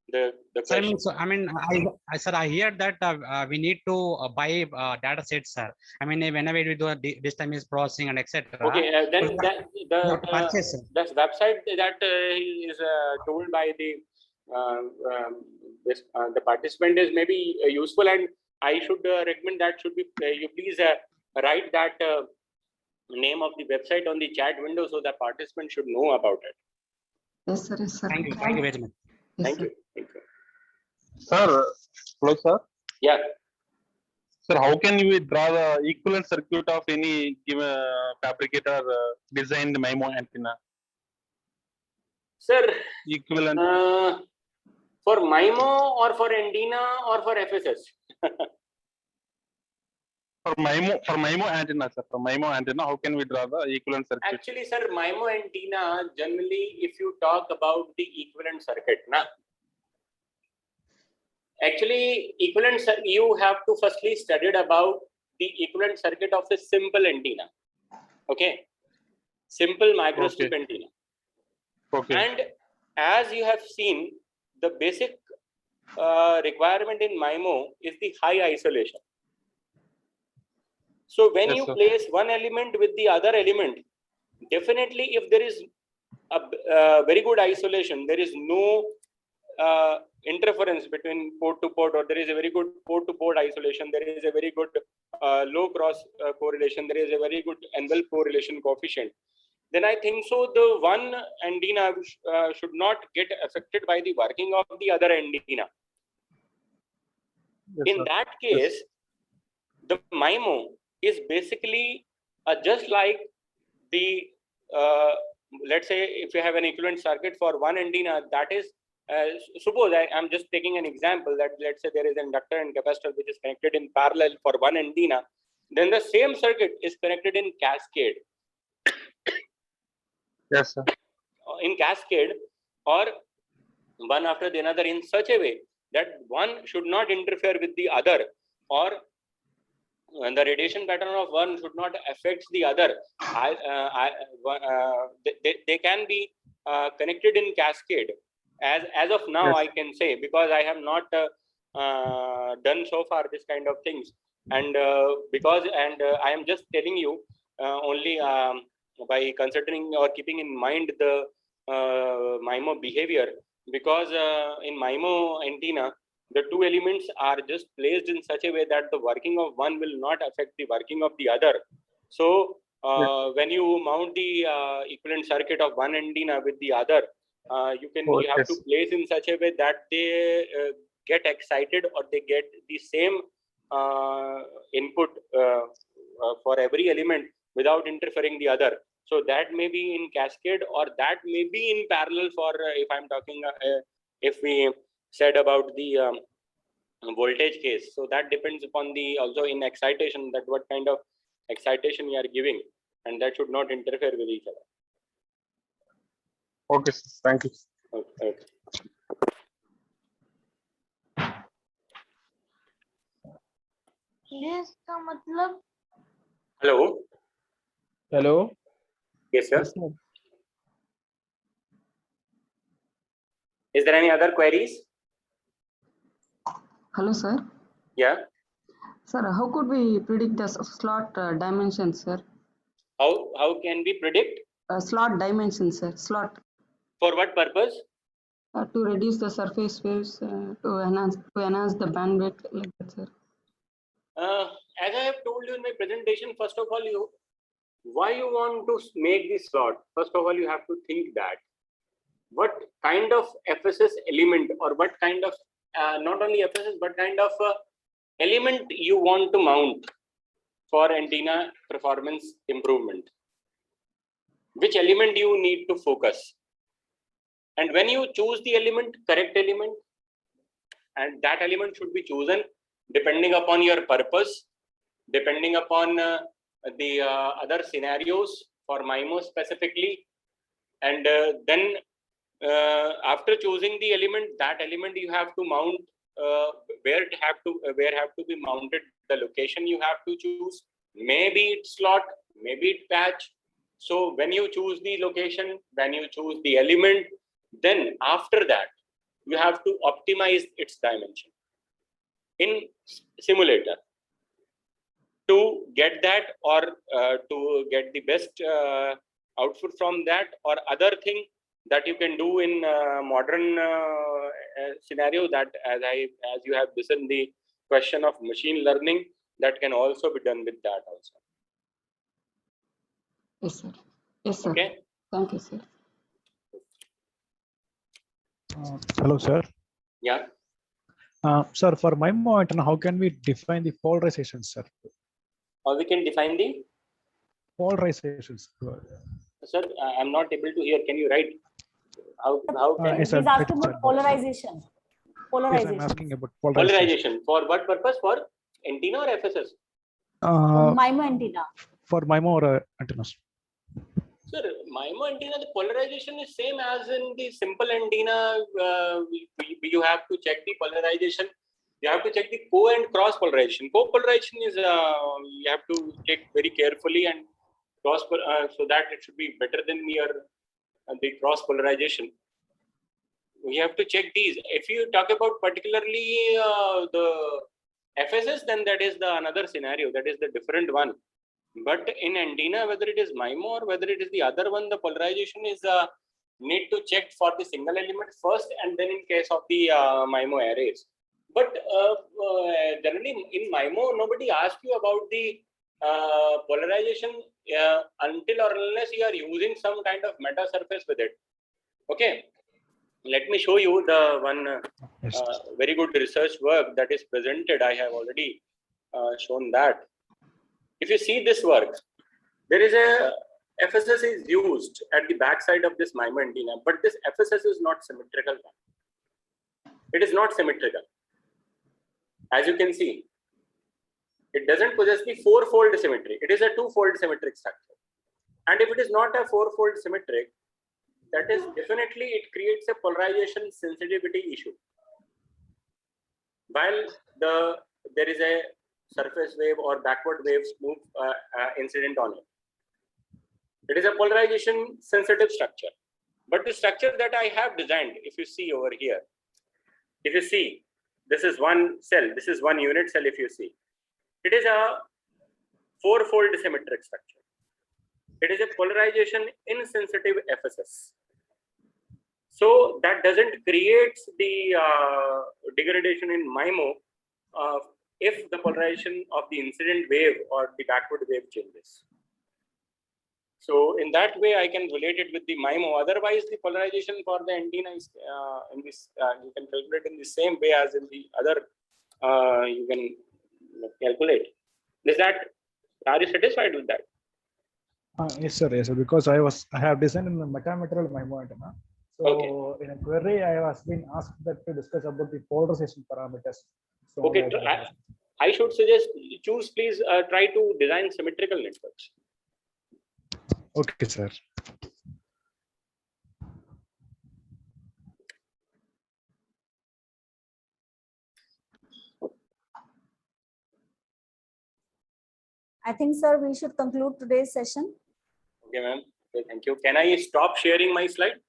the Sir, question. I hear that we need to buy data sets, sir. I mean, whenever we do a digital image processing and etc. Okay, then we have to purchase, sir. the website that is told by the the participant is maybe useful, and I should recommend that should be you please write that name of the website on the chat window so the participant should know about it. Yes, sir. Yes, sir. Thank you very much. Yes, Thank sir. you. Thank you. Sir, hello, sir. Yeah. Sir, how can we draw the equivalent circuit of any given fabricator designed MIMO antenna? Sir, Equivalent for MIMO or for antenna or for FSS? for MIMO antenna, sir. For MIMO antenna, how can we draw the equivalent circuit? Actually, sir, MIMO antenna, generally, if you talk about the equivalent circuit, actually, you have to firstly study about the equivalent circuit of a simple antenna. Okay. Simple microstrip antenna. Okay. And as you have seen, the basic requirement in MIMO is the high isolation. So when Yes, you sir. place one element with the other element, definitely if there is a very good isolation, there is no interference between port to port, or there is a very good port to port isolation, there is a very good low cross correlation, there is a very good envelope correlation coefficient, then I think so the one antenna should not get affected by the working of the other antenna. Yes, In sir. that case, the MIMO is basically just like the let's say if you have an equivalent circuit for one antenna, that is suppose I am just taking an example that let's say there is an inductor and capacitor which is connected in parallel for one antenna, then the same circuit is connected in cascade. Yes, sir. In cascade, or one after the another, in such a way that one should not interfere with the other, or the radiation pattern of one should not affect the other. They can be connected in cascade. As of now, Yes. I can say, because I have not done so far this kind of things, and I am just telling you only by considering or keeping in mind the MIMO behavior, because in MIMO antenna, the two elements are just placed in such a way that the working of one will not affect the working of the other. So when you mount the equivalent circuit of one antenna with the other, you have to place in such a way that they get excited or they get the same input for every element without interfering the other. So that may be in cascade, or that may be in parallel for if I'm talking, if we said about the voltage case. So that depends upon the also in excitation, that what kind of excitation you are giving, and that should not interfere with each other. Okay, sir. Thank you. Okay. इसका मतलब Hello. Hello. Yes, sir. Yes, sir. Is there any other queries? Hello, sir. Yeah. Sir, how could we predict the slot dimensions, sir? How can we predict? Slot dimensions, sir. Slot For what purpose? to reduce the surface waves, to enhance the bandwidth, like that, sir. As I have told you in my presentation, first of all, why you want to make this slot? First of all, you have to think that what kind of FSS element, or what kind of not only FSS but kind of element you want to mount for antenna performance improvement. Which element you need to focus, and when you choose the element, correct element, and that element should be chosen depending upon your purpose, depending upon the other scenarios for MIMO specifically, and then after choosing the element, that element you have to mount where have to be mounted, the location you have to choose, maybe it's slot, maybe it's patch. So when you choose the location, when you choose the element, then after that you have to optimize its dimension in simulator to get that, or to get the best output from that, or other thing that you can do in modern scenario, that as you have listened the question of machine learning, that can also be done with that also. Yes, sir. Yes, sir. Okay. Thank you, sir. Hello, sir. Yeah. Sir, for MIMO antenna, how can we define the polarizations, sir? Or we can define the Polarizations. sir. I'm not able to hear. Can you write? How can Yes, He's sir. asking Sir. about polarization. Yes, I'm Polarization. asking about polarization. polarization for what purpose? For antenna or FSS? MIMO antenna. For MIMO or antennas. Sir, MIMO antenna, the polarization is same as in the simple antenna. You have to check the polarization. You have to check the co and cross polarization. Co-polarization is you have to check very carefully, and cross so that it should be better than your the cross polarization. We have to check these. If you talk about particularly the FSS, then that is the another scenario. That is the different one. But in antenna, whether it is MIMO or whether it is the other one, the polarization is need to check for the single element first, and then in case of the MIMO arrays. But generally in MIMO, nobody asks you about the polarization until or unless you are using some kind of meta surface with it. Okay, let me show you the one Yes. very good research work that is presented. I have already shown that. If you see this work, there is a FSS is used at the back side of this MIMO antenna, but this FSS is not symmetrical. It is not symmetrical. As you can see, it doesn't possess the four-fold symmetry. It is a two-fold symmetric structure. And if it is not a four-fold symmetric, that is definitely it creates a polarization sensitivity issue. While there is a surface wave or backward waves move incident on it. It is a polarization sensitive structure. But the structure that I have designed, if you see over here, if you see, this is one cell, this is one unit cell. If you see, it is a four-fold symmetric structure. It is a polarization insensitive FSS. So that doesn't create the degradation in MIMO if the polarization of the incident wave or the backward wave changes. So in that way, I can relate it with the MIMO. Otherwise, the polarization for the antenna is in this you can calculate in the same way as in the other. You can calculate. Are you satisfied with that? Yes, sir. Yes, sir. Because I have designed in the metamaterial MIMO antenna. So Okay. in a query, I was being asked that to discuss about the polarization parameters. So Okay, I should suggest please try to design symmetrical networks. okay, sir. I think, sir, we should conclude today's session. Okay, ma'am. Okay, thank you. Can I stop sharing my slide?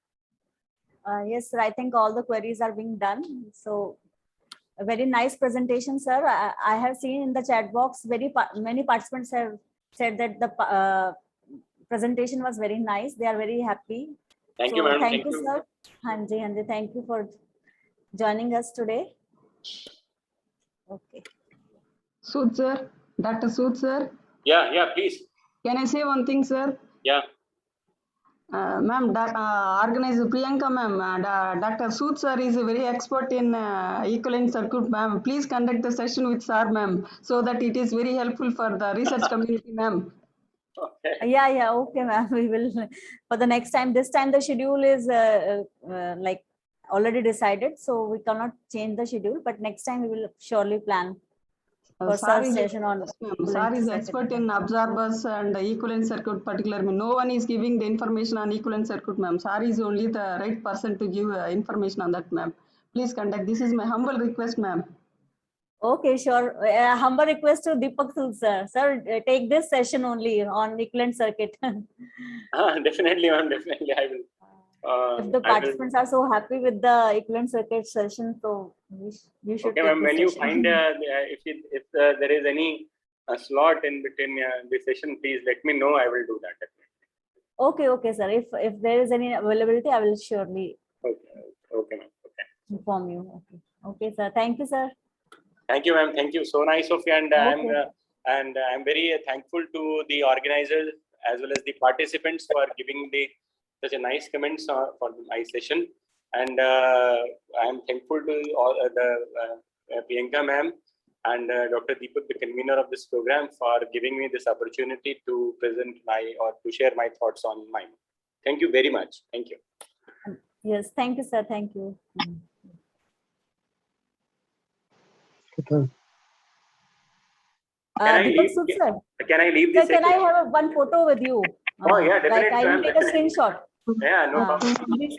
Yes, sir. I think all the queries are being done. So a very nice presentation, sir. I have seen in the chat box, many participants have said that the presentation was very nice. They are very happy. Thank you, ma'am. Thank you, sir. Hanji, thank you for joining us today. Okay. Sood sir, Dr. Sood sir. Yeah, please. Can I say one thing, sir? Yeah. Ma'am, organizer Priyanka ma'am, Dr. Sood sir is very expert in equivalent circuit, ma'am. Please conduct the session with sir, ma'am, so that it is very helpful for the research community, ma'am. Okay. Yeah, okay, ma'am. We will for the next time. This time the schedule is like already decided, so we cannot change the schedule. But next time we will surely plan for sir session on. Sir is expert in absorbers and equivalent circuit particularly. No one is giving the information on equivalent circuit, ma'am. Sir is only the right person to give information on that, ma'am. Please conduct. This is my humble request, ma'am. Okay, sure. Humble request to Deepak Sood sir. Sir, take this session only on equivalent circuit. Definitely, ma'am. Definitely, I will. If the participants are so happy with the equivalent circuit session, so you should. Okay, ma'am. When you find if there is any slot in between the session, please let me know. I will do that. Definitely. Okay, sir. If there is any availability, I will surely. Okay, ma'am. Okay. Inform you. Okay, sir. Thank you, sir. Thank you, ma'am. Thank you. So nice of you, and I'm very thankful to the organizers as well as the participants for giving such a nice comments for my session, and I'm thankful to all the Priyanka ma'am and Dr. Deepak, the convener of this program, for giving me this opportunity to present to share my thoughts on mine. Thank you very much. Thank you. Yes, thank you, sir. Thank you. Can I leave this? Sir, can I have one photo with you? Oh yeah, definitely. Like I will take a screenshot. Yeah, no problem. Please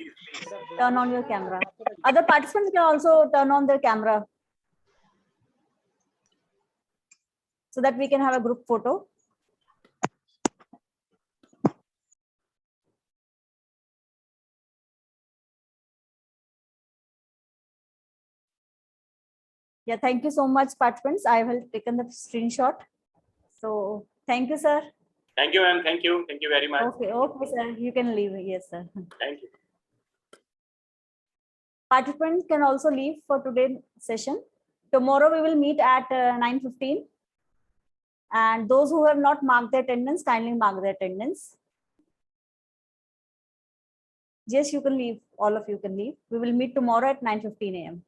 turn on your camera. Other participants can also turn on their camera so that we can have a group photo. Yeah, thank you so much, participants. I have taken the screenshot. So thank you, sir. Thank you, ma'am. Thank you. Thank you very much. Okay, sir. You can leave. Yes, sir. Thank you. Participants can also leave for today's session. Tomorrow we will meet at 9:15. And those who have not marked their attendance, kindly mark their attendance. Yes, you can leave. All of you can leave. We will meet tomorrow at 9:15 a.m.